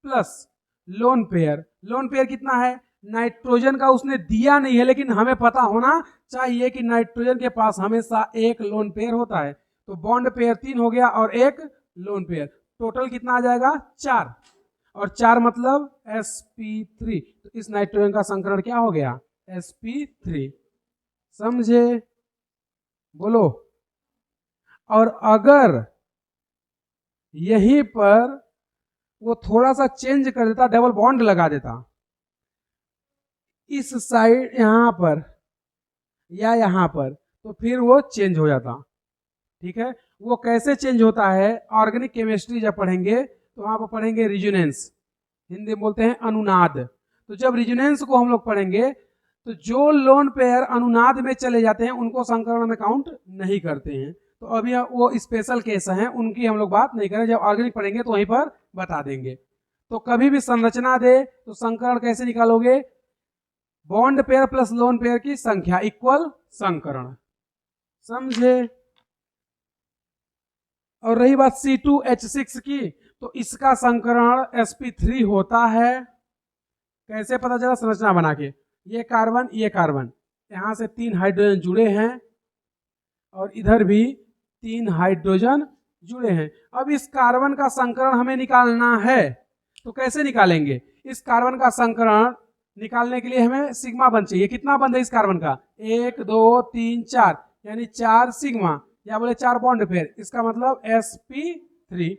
plus lone pair. Lone pair कितना है? नाइट्रोजन का उसने दिया नहीं है, लेकिन हमें पता होना चाहिए कि नाइट्रोजन के पास हमेशा एक लोन पेयर होता है। तो बॉन्ड पेयर 3 हो गया और एक लोन पेयर, टोटल कितना आ जाएगा? 4, और 4 मतलब sp3। तो इस नाइट्रोजन का संकरण क्या हो गया? sp3। समझे? बोलो। और अगर यहीं पर वो थोड़ा सा चेंज कर देता, डबल बॉन्ड लगा देता इस साइड यहां पर या यहां पर, तो फिर वो चेंज हो जाता। ठीक है? वो कैसे चेंज होता है? ऑर्गेनिक केमिस्ट्री जब पढ़ेंगे तो वहां पर पढ़ेंगे रिजोनेंस, हिंदी में बोलते हैं अनुनाद। तो जब रिजोनेंस को हम लोग पढ़ेंगे तो जो लोन पेयर अनुनाद में चले जाते हैं उनको संकरण में काउंट नहीं करते हैं। तो अभी वो स्पेशल केस हैं, उनकी हम लोग बात नहीं करें, जब ऑर्गेनिक पढ़ेंगे तो वहीं पर बता देंगे। तो कभी भी संरचना दे तो संकरण कैसे निकालोगे? Bond pair plus lone pair की संख्या इक्वल संकरण। समझे? और रही बात C2H6 की, तो इसका संकरण sp3 होता है। कैसे पता चला? संरचना बना के, ये कार्बन ये कार्बन, यहां से 3 हाइड्रोजन जुड़े हैं और इधर भी 3 हाइड्रोजन जुड़े हैं। अब इस कार्बन का संकरण हमें निकालना है, तो कैसे निकालेंगे? इस कार्बन का संकरण निकालने के लिए हमें सिग्मा बंध चाहिए। कितना बंध है इस कार्बन का? 1 2 3 4, यानी 4 सिग्मा, या बोले 4 बॉन्ड पेयर, इसका मतलब sp3।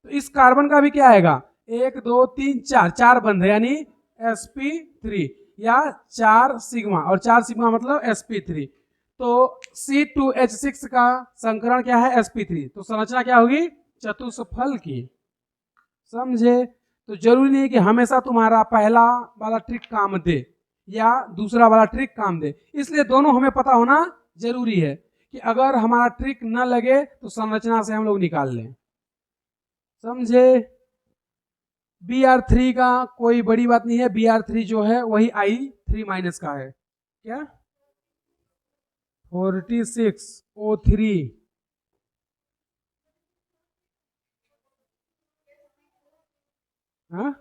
तो इस कार्बन का भी क्या आएगा? 1 2 3 4, 4 बंध है यानी sp3, या 4 सिग्मा, और 4 सिग्मा मतलब sp3। तो C2H6 का संकरण क्या है? sp3। तो संरचना क्या होगी? चतुष्फल की। समझे? तो जरूरी नहीं है कि हमेशा तुम्हारा पहला वाला ट्रिक काम दे या दूसरा वाला ट्रिक काम दे, इसलिए दोनों हमें पता होना जरूरी है कि अगर हमारा ट्रिक न लगे तो संरचना से हम लोग निकाल लें। समझे? Br3 का कोई बड़ी बात नहीं है, Br3 जो है वही I3- का है। क्या? 46O3। हाँ,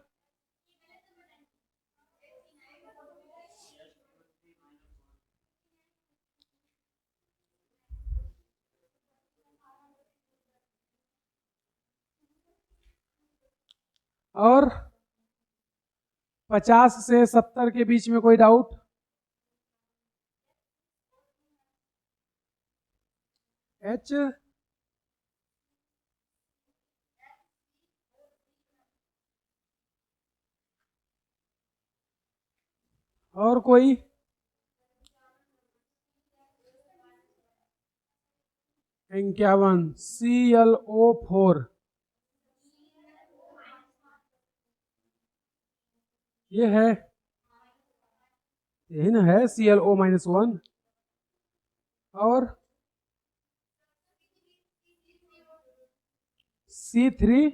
और 50 से 70 के बीच में कोई डाउट? H और कोई? इक्यावन ClO4, ये है, यही ना है ClO-1। और C3,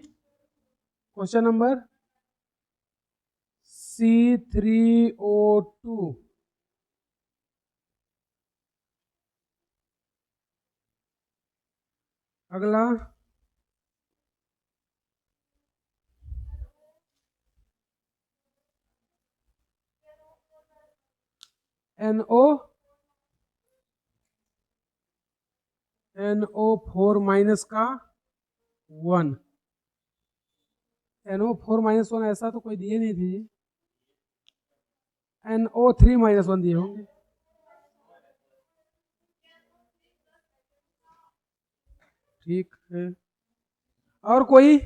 क्वेश्चन नंबर C3O2। अगला NO4- का 1। NO4-1 ऐसा तो कोई दिए नहीं थी। NO3-1 दिए होंगे। ठीक है। और कोई?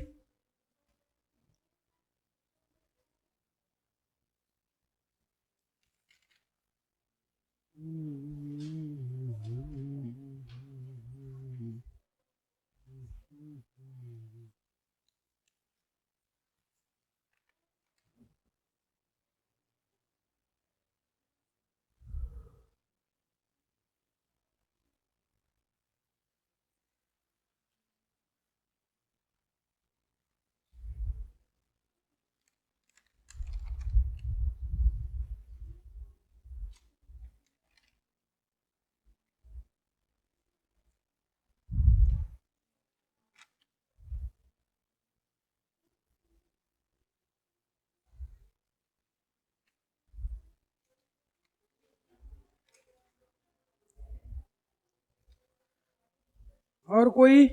और कोई?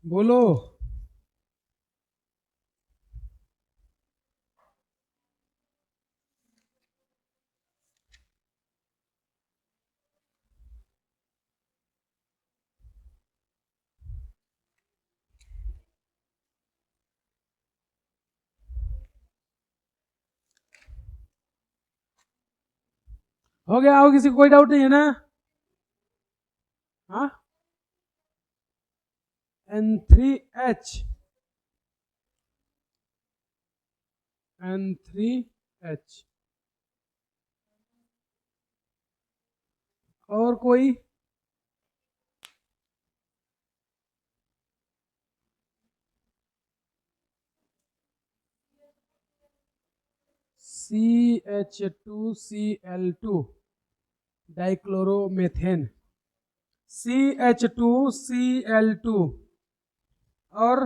बोलो। हो गया? और किसी को कोई डाउट नहीं है ना? हाँ, N3H, N3H। और कोई? CH2Cl2 dichloromethane, CH2Cl2। और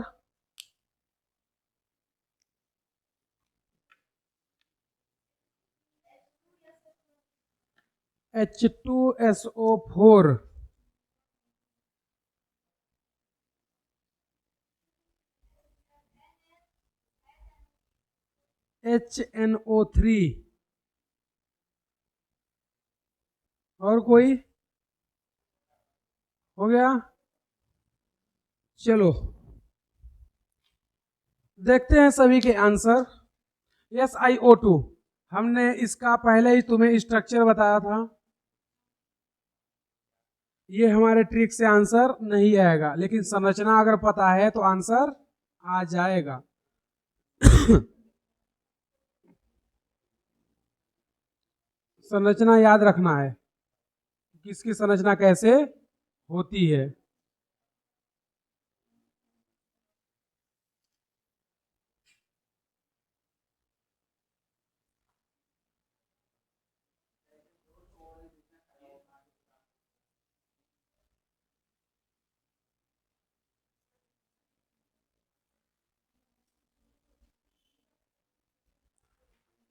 H2SO4, HNO3। और कोई? हो गया? चलो देखते हैं सभी के आंसर। SiO2, हमने इसका पहले ही तुम्हें स्ट्रक्चर बताया था। ये हमारे ट्रिक से आंसर नहीं आएगा, लेकिन संरचना अगर पता है तो आंसर आ जाएगा। संरचना याद रखना है, किसकी संरचना कैसे होती है।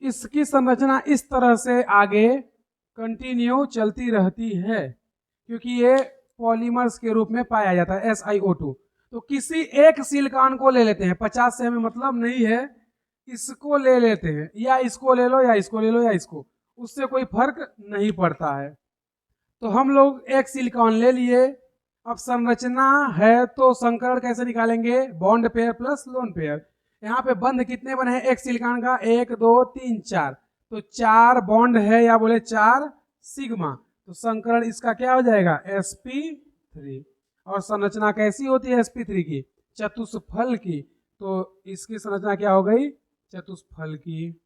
इसकी संरचना इस तरह से आगे कंटिन्यू चलती रहती है, क्योंकि ये पॉलीमर्स के रूप में पाया जाता है SiO2। तो किसी एक सिलिकॉन को ले लेते हैं, 50 से हमें मतलब नहीं है, इसको ले लेते हैं, या इसको ले लो या इसको ले लो या इसको, उससे कोई फर्क नहीं पड़ता है। तो हम लोग एक सिलिकॉन ले लिए। अब संरचना है तो संकरण कैसे निकालेंगे? Bond pair plus lone pair. यहाँ पे बंध कितने बने हैं एक सिलिकॉन का? 1 2 3 4, तो 4 बॉन्ड है, या बोले 4 सिग्मा। तो संकरण इसका क्या हो जाएगा? sp3। और संरचना कैसी होती है sp3 की? चतुष्फल की। तो इसकी संरचना क्या हो गई? चतुष्फल की।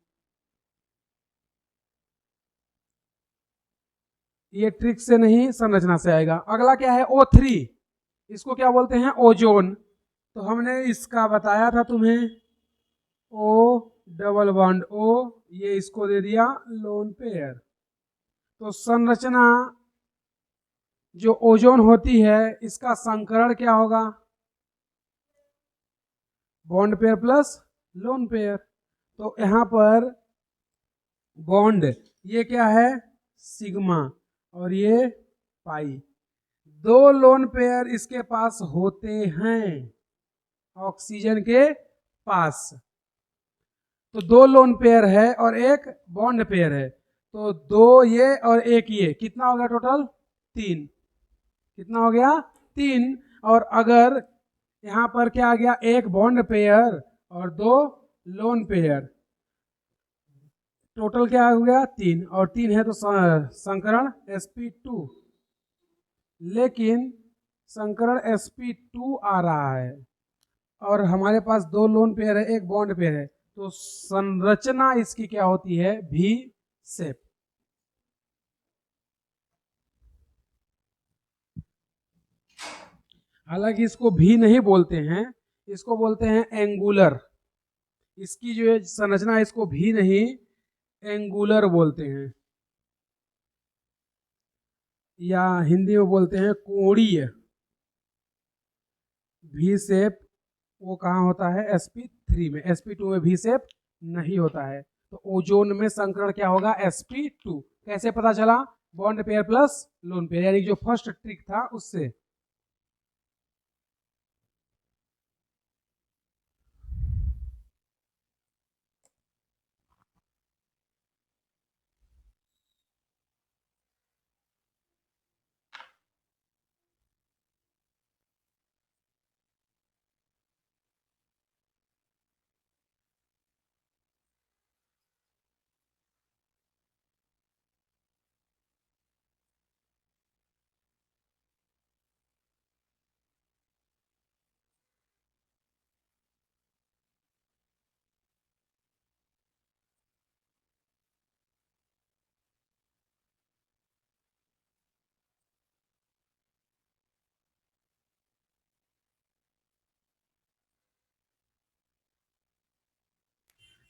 ये ट्रिक से नहीं, संरचना से आएगा। अगला क्या है? O3, इसको क्या बोलते हैं? ओजोन। तो हमने इसका बताया था तुम्हें, O डबल बॉन्ड O, ये इसको दे दिया लोन पेयर। तो संरचना जो ओजोन होती है, इसका संकरण क्या होगा? Bond pair plus lone pair. तो यहां पर बॉन्ड ये क्या है? सिग्मा, और ये पाई। 2 लोन पेयर इसके पास होते हैं ऑक्सीजन के पास। तो 2 लोन पेयर है और एक बॉन्ड पेयर है, तो 2 ये और 1 ये, कितना हो गया टोटल? 3। कितना हो गया? 3। और अगर यहां पर क्या आ गया? 1 बॉन्ड पेयर और 2 लोन पेयर, टोटल क्या हो गया? 3। और 3 है तो संकरण sp2। लेकिन संकरण sp2 आ रहा है और हमारे पास 2 लोन पेयर है, 1 बॉन्ड पेयर है, तो संरचना इसकी क्या होती है? V shape. हालांकि इसको भी नहीं बोलते हैं, इसको बोलते हैं एंगुलर। इसकी जो संरचना है इसको भी नहीं, एंगुलर बोलते हैं, या हिंदी में बोलते हैं कोणीय। V शेप वो कहाँ होता है? sp3 में। sp2 में V शेप नहीं होता है। तो ओजोन में संकरण क्या होगा, sp2। कैसे पता चला, bond pair plus lone pair, यानी जो फर्स्ट ट्रिक था उससे।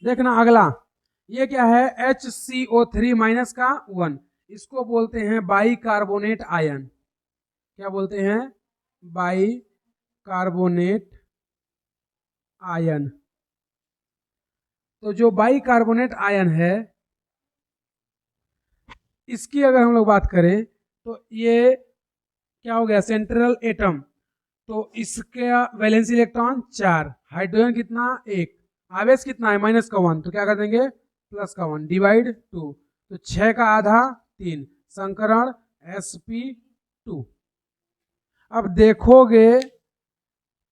देखना अगला, ये क्या है, HCO3 माइनस का 1, इसको बोलते हैं बाई कार्बोनेट आयन। क्या बोलते हैं, बाई कार्बोनेट आयन। तो जो बाई कार्बोनेट आयन है, इसकी अगर हम लोग बात करें तो ये क्या हो गया, सेंट्रल एटम। तो इसका वैलेंसी इलेक्ट्रॉन 4, हाइड्रोजन कितना 1, आवेश कितना है माइनस का 1, तो क्या कर देंगे प्लस का 1 डिवाइड 2, तो 6 का आधा 3, संकरण sp2। अब देखोगे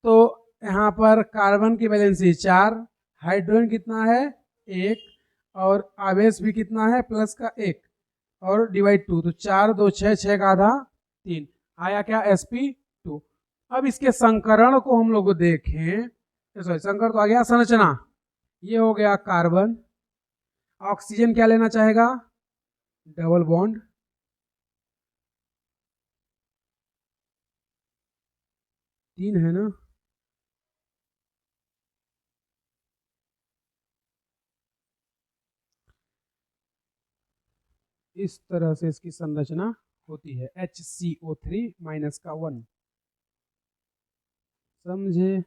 तो यहाँ पर कार्बन की वैलेंसी 4, हाइड्रोजन कितना है 1, और आवेश भी कितना है प्लस का 1, और डिवाइड 2, तो 4 2 6, 6 का आधा 3, आया क्या sp2। अब इसके संकरण को हम लोग देखें, सॉरी संकरण तो आ गया, संरचना ये हो गया कार्बन, ऑक्सीजन क्या लेना चाहेगा, डबल बॉन्ड, तीन है ना, इस तरह से इसकी संरचना होती है, HCO3 माइनस का 1, समझे।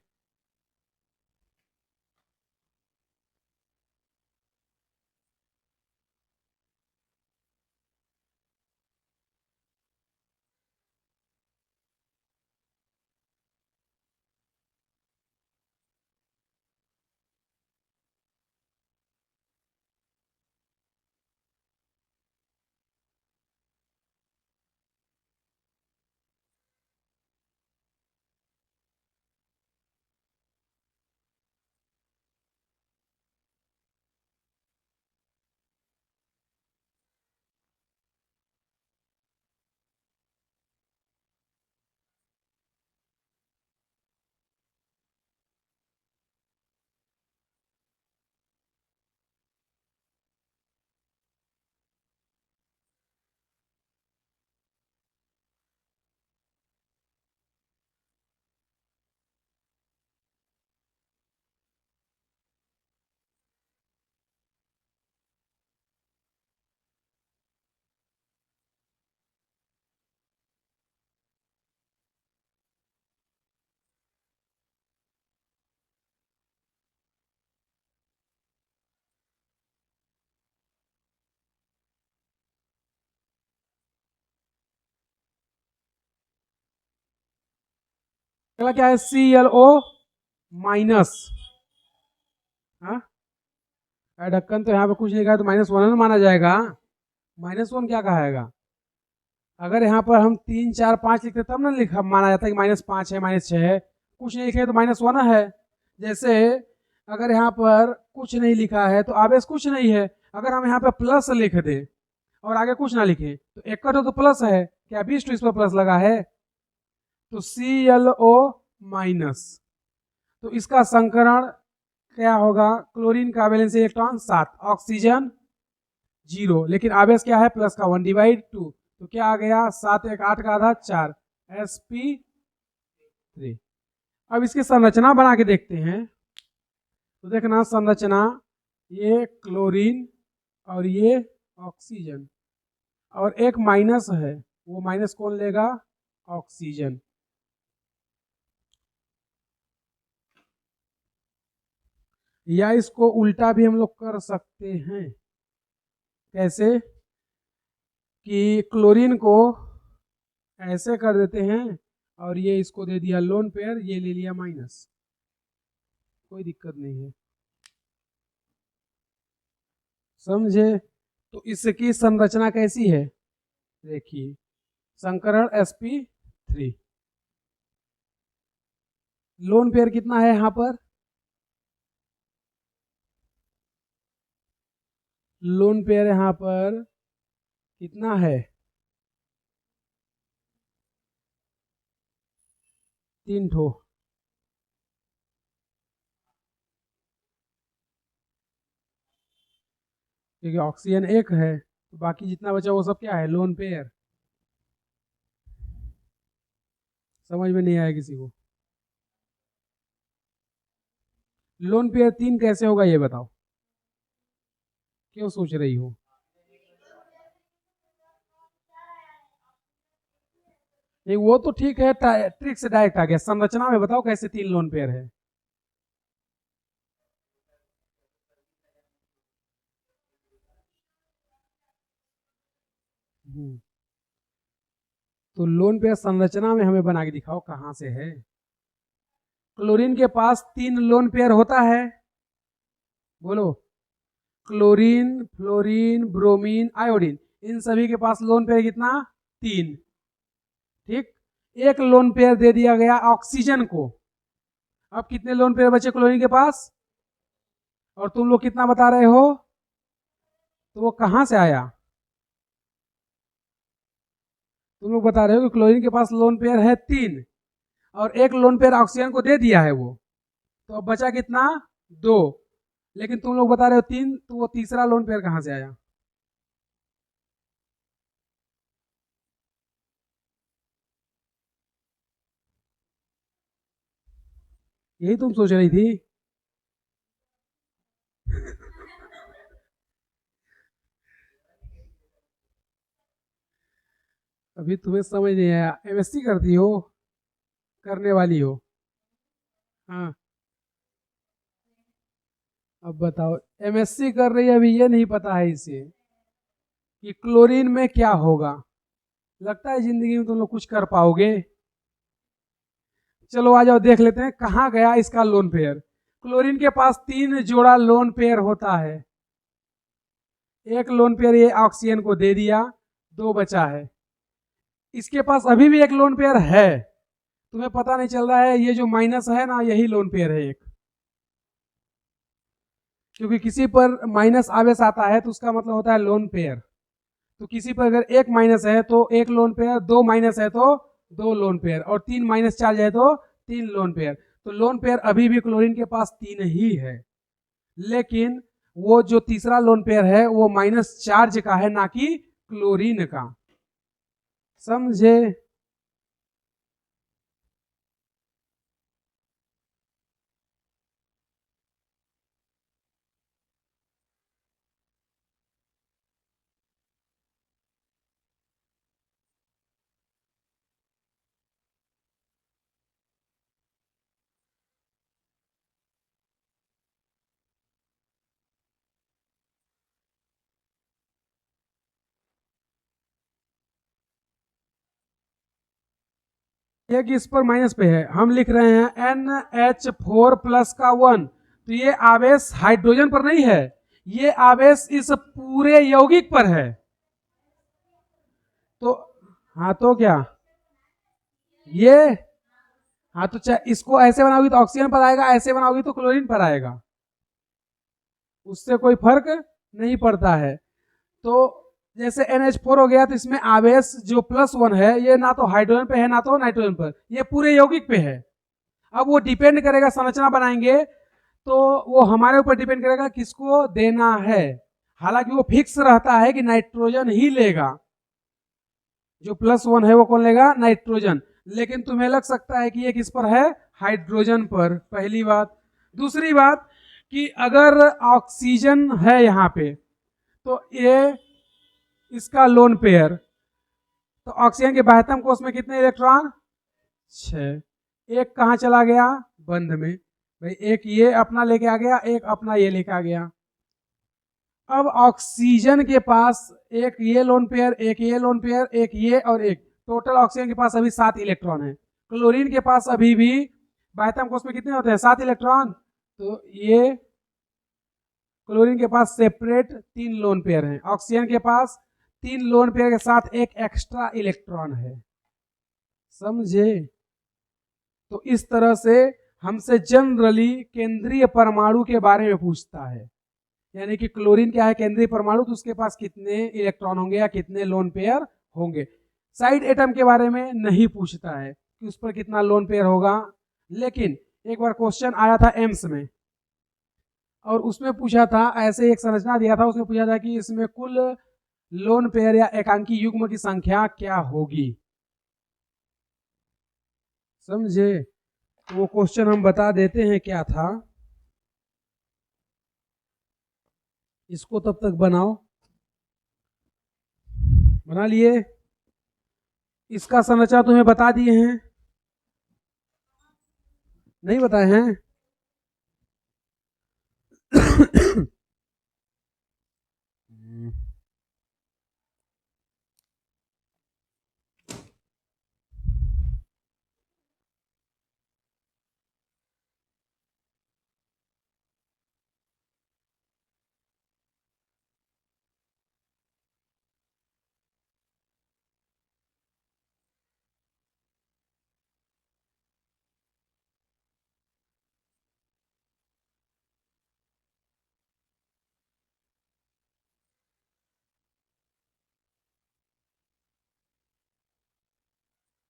अगला क्या है, ClO माइनस, हाँ ढक्कन तो यहाँ पे कुछ लिखा है तो -1 माना जाएगा, -1 क्या कहेगा, अगर यहाँ पर हम 3 4 5 लिखते तब ना लिखा माना जाता है कि -5 है -6 है, कुछ नहीं लिखे तो -1 है। जैसे अगर यहाँ पर कुछ नहीं लिखा है तो आवेश कुछ नहीं है, अगर हम यहाँ पे प्लस लिख दे और आगे कुछ ना लिखे तो एक का तो प्लस है, क्या 20 इस पर प्लस लगा है, तो ClO माइनस, तो इसका संकरण क्या होगा, क्लोरीन का वैलेंसी इलेक्ट्रॉन 7, ऑक्सीजन 0, लेकिन आवेश क्या है प्लस का 1 डिवाइड 2, तो क्या आ गया 7 1 8 का आधा 4, sp3। अब इसकी संरचना बना के देखते हैं, तो देखना संरचना, ये क्लोरीन और ये ऑक्सीजन, और एक माइनस है, वो माइनस कौन लेगा, ऑक्सीजन। या इसको उल्टा भी हम लोग कर सकते हैं। कैसे कि क्लोरीन को ऐसे कर देते हैं और ये इसको दे दिया लोन पेयर, ये ले लिया माइनस, कोई दिक्कत नहीं है। समझे? तो इसकी संरचना कैसी है देखिए, संकरण sp3, लोन पेयर कितना है यहां पर, लोन पेयर यहां पर कितना है, 3 ठो। क्योंकि ऑक्सीजन एक है तो बाकी जितना बचा वो सब क्या है, लोन पेयर। समझ में नहीं आया किसी को? लोन पेयर 3 कैसे होगा ये बताओ, क्यों सोच रही हो? नहीं वो तो ठीक है, ट्रिक से डायरेक्ट आ गया, संरचना में बताओ कैसे 3 लोन पेयर है। तो लोन पेयर संरचना में हमें बना के दिखाओ कहां से है। क्लोरीन के पास 3 लोन पेयर होता है, बोलो। क्लोरीन, फ्लोरीन, ब्रोमीन, आयोडीन, इन सभी के पास लोन पेयर कितना, 3। ठीक, एक लोन पेयर दे दिया गया ऑक्सीजन को। अब कितने लोन पेयर बचे क्लोरीन के पास, और तुम लोग कितना बता रहे हो, तो वो कहां से आया? तुम लोग बता रहे हो कि क्लोरीन के पास लोन पेयर है 3 और एक लोन पेयर ऑक्सीजन को दे दिया है वो, तो अब बचा कितना, 2। लेकिन तुम लोग बता रहे हो 3, तो वो तीसरा लोन पेयर कहां से आया? यही तुम सोच रही थी? अभी तुम्हें समझ नहीं आया, एमएससी करती हो, करने वाली हो? हाँ, अब बताओ, एमएससी कर रही है, अभी ये नहीं पता है इसे कि क्लोरीन में क्या होगा। लगता है जिंदगी में तुम लोग कुछ कर पाओगे? चलो आ जाओ, देख लेते हैं कहाँ गया इसका लोन पेयर। क्लोरीन के पास 3 जोड़ा लोन पेयर होता है, एक लोन पेयर ये ऑक्सीजन को दे दिया, 2 बचा है। इसके पास अभी भी एक लोन पेयर है, तुम्हें पता नहीं चल रहा है, ये जो माइनस है ना, यही लोन पेयर है एक। क्योंकि किसी पर माइनस आवेश आता है तो उसका मतलब होता है लोन पेयर। तो किसी पर अगर एक माइनस है तो एक लोन पेयर, 2 माइनस है तो 2 लोन पेयर, और 3 माइनस चार्ज है तो 3 लोन पेयर। तो लोन पेयर अभी भी क्लोरीन के पास 3 ही है, लेकिन वो जो तीसरा लोन पेयर है वो माइनस चार्ज का है, ना कि क्लोरीन का। समझे? एक इस पर माइनस पे है, हम लिख रहे हैं NH4 प्लस का 1, तो ये आवेश हाइड्रोजन पर नहीं है, ये आवेश इस पूरे यौगिक पर है। तो हाँ, तो क्या ये, हाँ तो चाहे इसको ऐसे बनाओगी तो ऑक्सीजन पर आएगा, ऐसे बनाओगी तो क्लोरीन पर आएगा, उससे कोई फर्क नहीं पड़ता है। तो जैसे NH4 हो गया, तो इसमें आवेश जो +1 है ये ना तो हाइड्रोजन पे है ना तो नाइट्रोजन पर, ये पूरे यौगिक पे है। अब वो डिपेंड करेगा, संरचना बनाएंगे तो वो हमारे ऊपर डिपेंड करेगा किसको देना है। हालांकि वो फिक्स रहता है कि नाइट्रोजन ही लेगा, जो +1 है वो कौन लेगा, नाइट्रोजन। लेकिन तुम्हें लग सकता है कि ये किस पर है, हाइड्रोजन पर, पहली बात। दूसरी बात कि अगर ऑक्सीजन है यहाँ पे तो ये इसका लोन पेयर, तो ऑक्सीजन के बाह्यतम कोष में कितने इलेक्ट्रॉन, 6। एक कहाँ चला गया, बंध में। भाई एक ये अपना लेके आ गया, एक अपना ये लेके आ गया। अब ऑक्सीजन के पास एक ये लोन पेयर, एक ये लोन पेयर, एक ये और एक, टोटल ऑक्सीजन के पास अभी 7 इलेक्ट्रॉन है। क्लोरीन के पास अभी भी बाह्यतम कोश में कितने होते हैं? 7 इलेक्ट्रॉन। तो ये क्लोरीन के पास सेपरेट 3 लोन पेयर हैं, ऑक्सीजन के पास 3 लोन पेयर के साथ एक एक्स्ट्रा इलेक्ट्रॉन है। समझे? तो इस तरह से हमसे जनरली केंद्रीय परमाणु के बारे में पूछता है, यानी कि क्लोरीन क्या है? केंद्रीय परमाणु, तो उसके पास कितने इलेक्ट्रॉन होंगे या कितने लोन पेयर होंगे। साइड एटम के बारे में नहीं पूछता है कि उस पर कितना लोन पेयर होगा। लेकिन एक बार क्वेश्चन आया था एम्स में, और उसमें पूछा था, ऐसे एक संरचना दिया था, उसमें पूछा था कि इसमें कुल लोन पेयर या एकांकी युग्म की संख्या क्या होगी। समझे? तो वो क्वेश्चन हम बता देते हैं क्या था। इसको तब तक बनाओ, बना लिए? इसका संरचना तुम्हें बता दिए हैं? नहीं बताए हैं?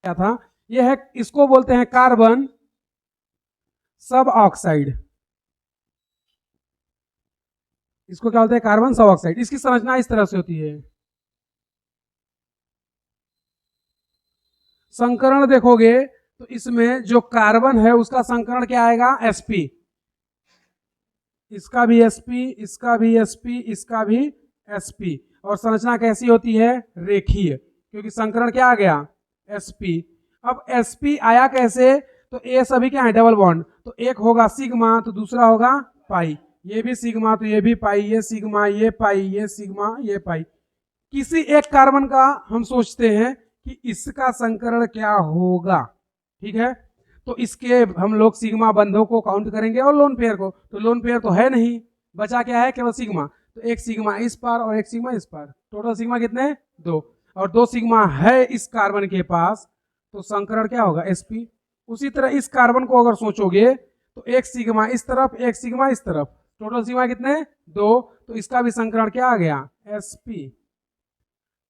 क्या था? यह है, इसको बोलते हैं कार्बन सब ऑक्साइड। इसको क्या बोलते हैं? कार्बन सब ऑक्साइड। इसकी संरचना इस तरह से होती है। संकरण देखोगे तो इसमें जो कार्बन है उसका संकरण क्या आएगा? sp। इसका भी sp, इसका भी sp, इसका भी sp। और संरचना कैसी होती है? रेखीय, क्योंकि संकरण क्या आ गया? sp। अब sp आया कैसे? तो ए सभी क्या है? Double bond. तो एक होगा सिग्मा तो दूसरा होगा पाई, ये भी सिग्मा तो ये भी पाई, ये सिग्मा ये पाई, ये सिग्मा ये पाई। किसी एक कार्बन का हम सोचते हैं कि इसका संकरण क्या होगा, ठीक है? तो इसके हम लोग सिग्मा बंधों को काउंट करेंगे और लोन पेयर को, तो लोन पेयर तो है नहीं, बचा क्या है? केवल सिग्मा। तो एक सिग्मा इस पार और एक सिग्मा इस पार, टोटल सिग्मा कितने? 2। और 2 सिग्मा है इस कार्बन के पास, तो संकरण क्या होगा? sp। उसी तरह इस कार्बन को अगर सोचोगे तो एक सिग्मा इस तरफ, एक सिग्मा इस तरफ, टोटल सिग्मा कितने? 2। तो इसका भी संकरण क्या आ गया? sp।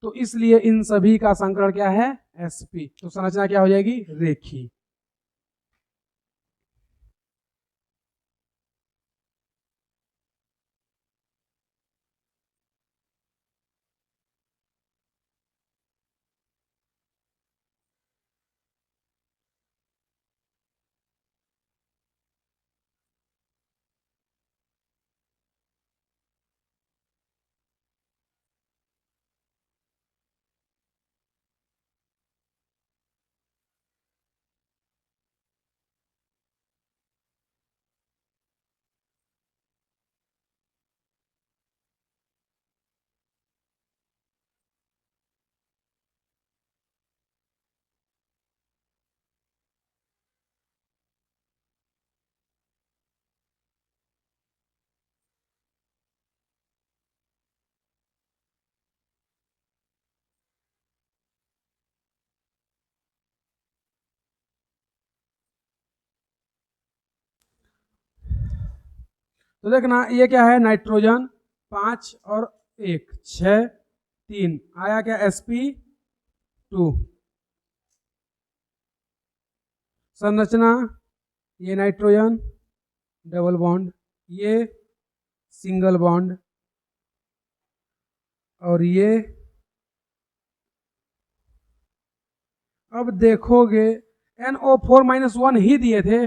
तो इसलिए इन सभी का संकरण क्या है? sp। तो संरचना क्या हो जाएगी? रेखीय। तो देखना ये क्या है? नाइट्रोजन 5 और 1 6 3 आया क्या? sp2। संरचना ये नाइट्रोजन डबल बॉन्ड, ये सिंगल बॉन्ड, और ये अब देखोगे NO4-1 ही दिए थे,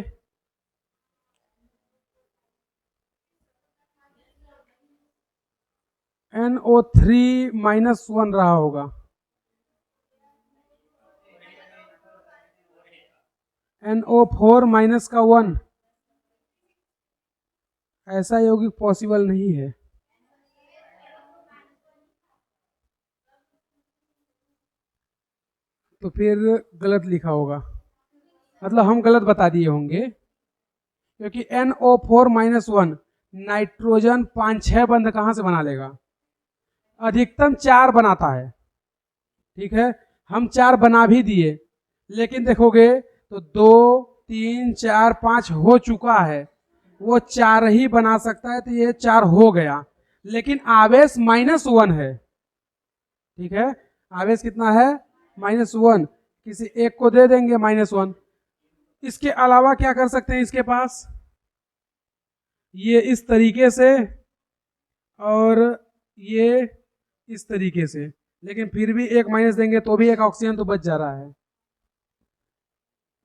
NO3-1 रहा होगा, NO4 - का 1 ऐसा यौगिक पॉसिबल नहीं है। तो फिर गलत लिखा होगा, मतलब हम गलत बता दिए होंगे, क्योंकि NO4-1 नाइट्रोजन 5-6 बंध कहाँ से बना लेगा? अधिकतम 4 बनाता है। ठीक है, हम 4 बना भी दिए, लेकिन देखोगे तो 2, 3, 4, 5 हो चुका है, वो 4 ही बना सकता है, तो ये 4 हो गया, लेकिन आवेश -1 है। ठीक है, आवेश कितना है? -1, किसी एक को दे देंगे -1। इसके अलावा क्या कर सकते हैं इसके पास? ये इस तरीके से और ये इस तरीके से, लेकिन फिर भी एक माइनस देंगे तो भी एक ऑक्सीजन तो बच जा रहा है,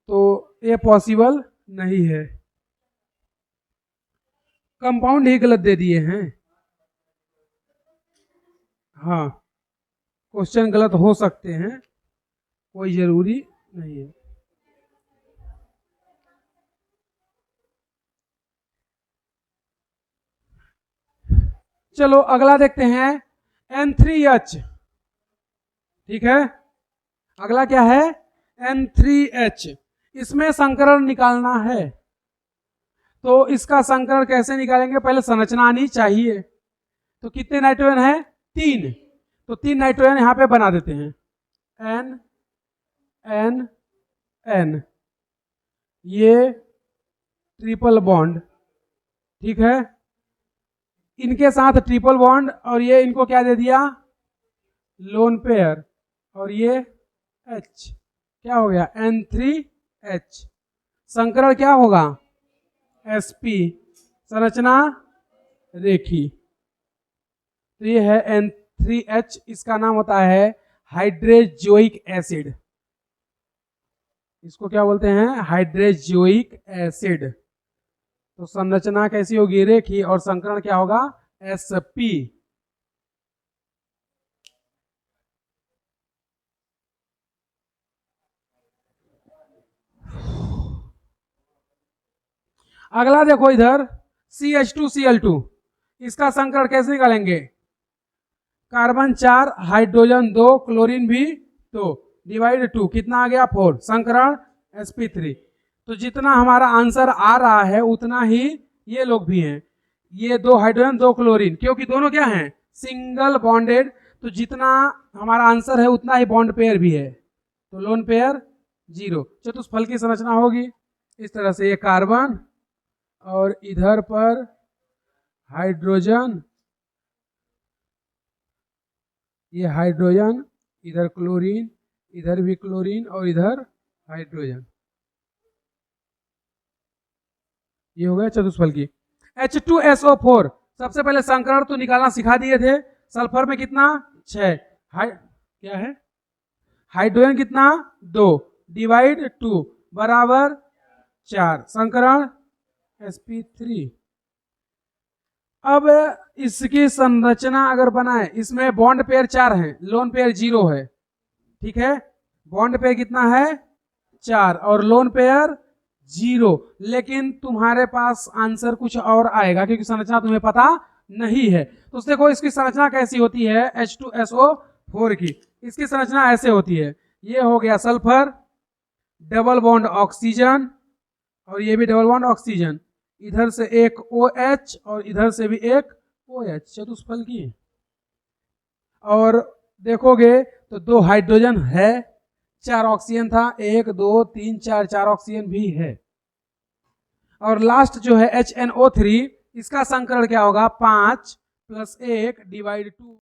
तो ये पॉसिबल नहीं है। कंपाउंड ही गलत दे दिए हैं। हाँ, क्वेश्चन गलत हो सकते हैं, कोई जरूरी नहीं है। चलो अगला देखते हैं, N3H। ठीक है, अगला क्या है? N3H। इसमें संकरण निकालना है, तो इसका संकरण कैसे निकालेंगे? पहले संरचना आनी चाहिए। तो कितने नाइट्रोजन है? 3। तो 3 नाइट्रोजन यहां पे बना देते हैं, N N N, ये ट्रिपल बॉन्ड। ठीक है, इनके साथ ट्रिपल बॉन्ड, और ये इनको क्या दे दिया? लोन पेयर, और ये H क्या हो गया? N3H। संकरण क्या होगा? Sp। संरचना रेखी। तो ये है N3H, इसका नाम होता है हाइड्रेजोइक एसिड। इसको क्या बोलते हैं? हाइड्रेजोइक एसिड। तो संरचना कैसी होगी? रेखी, और संकरण क्या होगा? Sp। अगला देखो इधर, CH2Cl2, इसका संकरण कैसे निकालेंगे? कार्बन 4, हाइड्रोजन 2, क्लोरीन भी 2, डिवाइड 2, कितना आ गया? 4। संकरण sp3। तो जितना हमारा आंसर आ रहा है उतना ही ये लोग भी हैं, ये 2 हाइड्रोजन 2 क्लोरीन, क्योंकि दोनों क्या हैं? Single bonded. तो जितना हमारा आंसर है उतना ही बॉन्ड पेयर भी है, तो लोन पेयर 0। चतुष्फल की संरचना होगी इस तरह से, ये कार्बन और इधर पर हाइड्रोजन, ये हाइड्रोजन, इधर क्लोरीन, इधर भी क्लोरीन, और इधर हाइड्रोजन। ये हो गया चतुष्फल की। H2SO4, सबसे पहले संकरण तो निकालना सिखा दिए थे। सल्फर में कितना? 6। क्या है? हाइड्रोजन कितना? 2, डिवाइड 2 बराबर 4। संकरण sp3। अब इसकी संरचना अगर बनाए, इसमें बॉन्ड पेयर 4 हैं, लोन पेयर 0 है। ठीक है, बॉन्ड पेयर कितना है? 4, और लोन पेयर 0। लेकिन तुम्हारे पास आंसर कुछ और आएगा, क्योंकि संरचना तुम्हें पता नहीं है। तो देखो इसकी संरचना कैसी होती है H2SO4 की। इसकी संरचना ऐसे होती है, ये हो गया सल्फर, डबल बॉन्ड ऑक्सीजन, और ये भी डबल बॉन्ड ऑक्सीजन, इधर से एक OH और इधर से भी एक OH, चतुष्फल की। और देखोगे तो 2 हाइड्रोजन है, 4 ऑक्सीजन था, 1 2 3 4, 4 ऑक्सीजन भी है। और लास्ट जो है HNO3, इसका संकरण क्या होगा? 5 + 1 डिवाइड 2।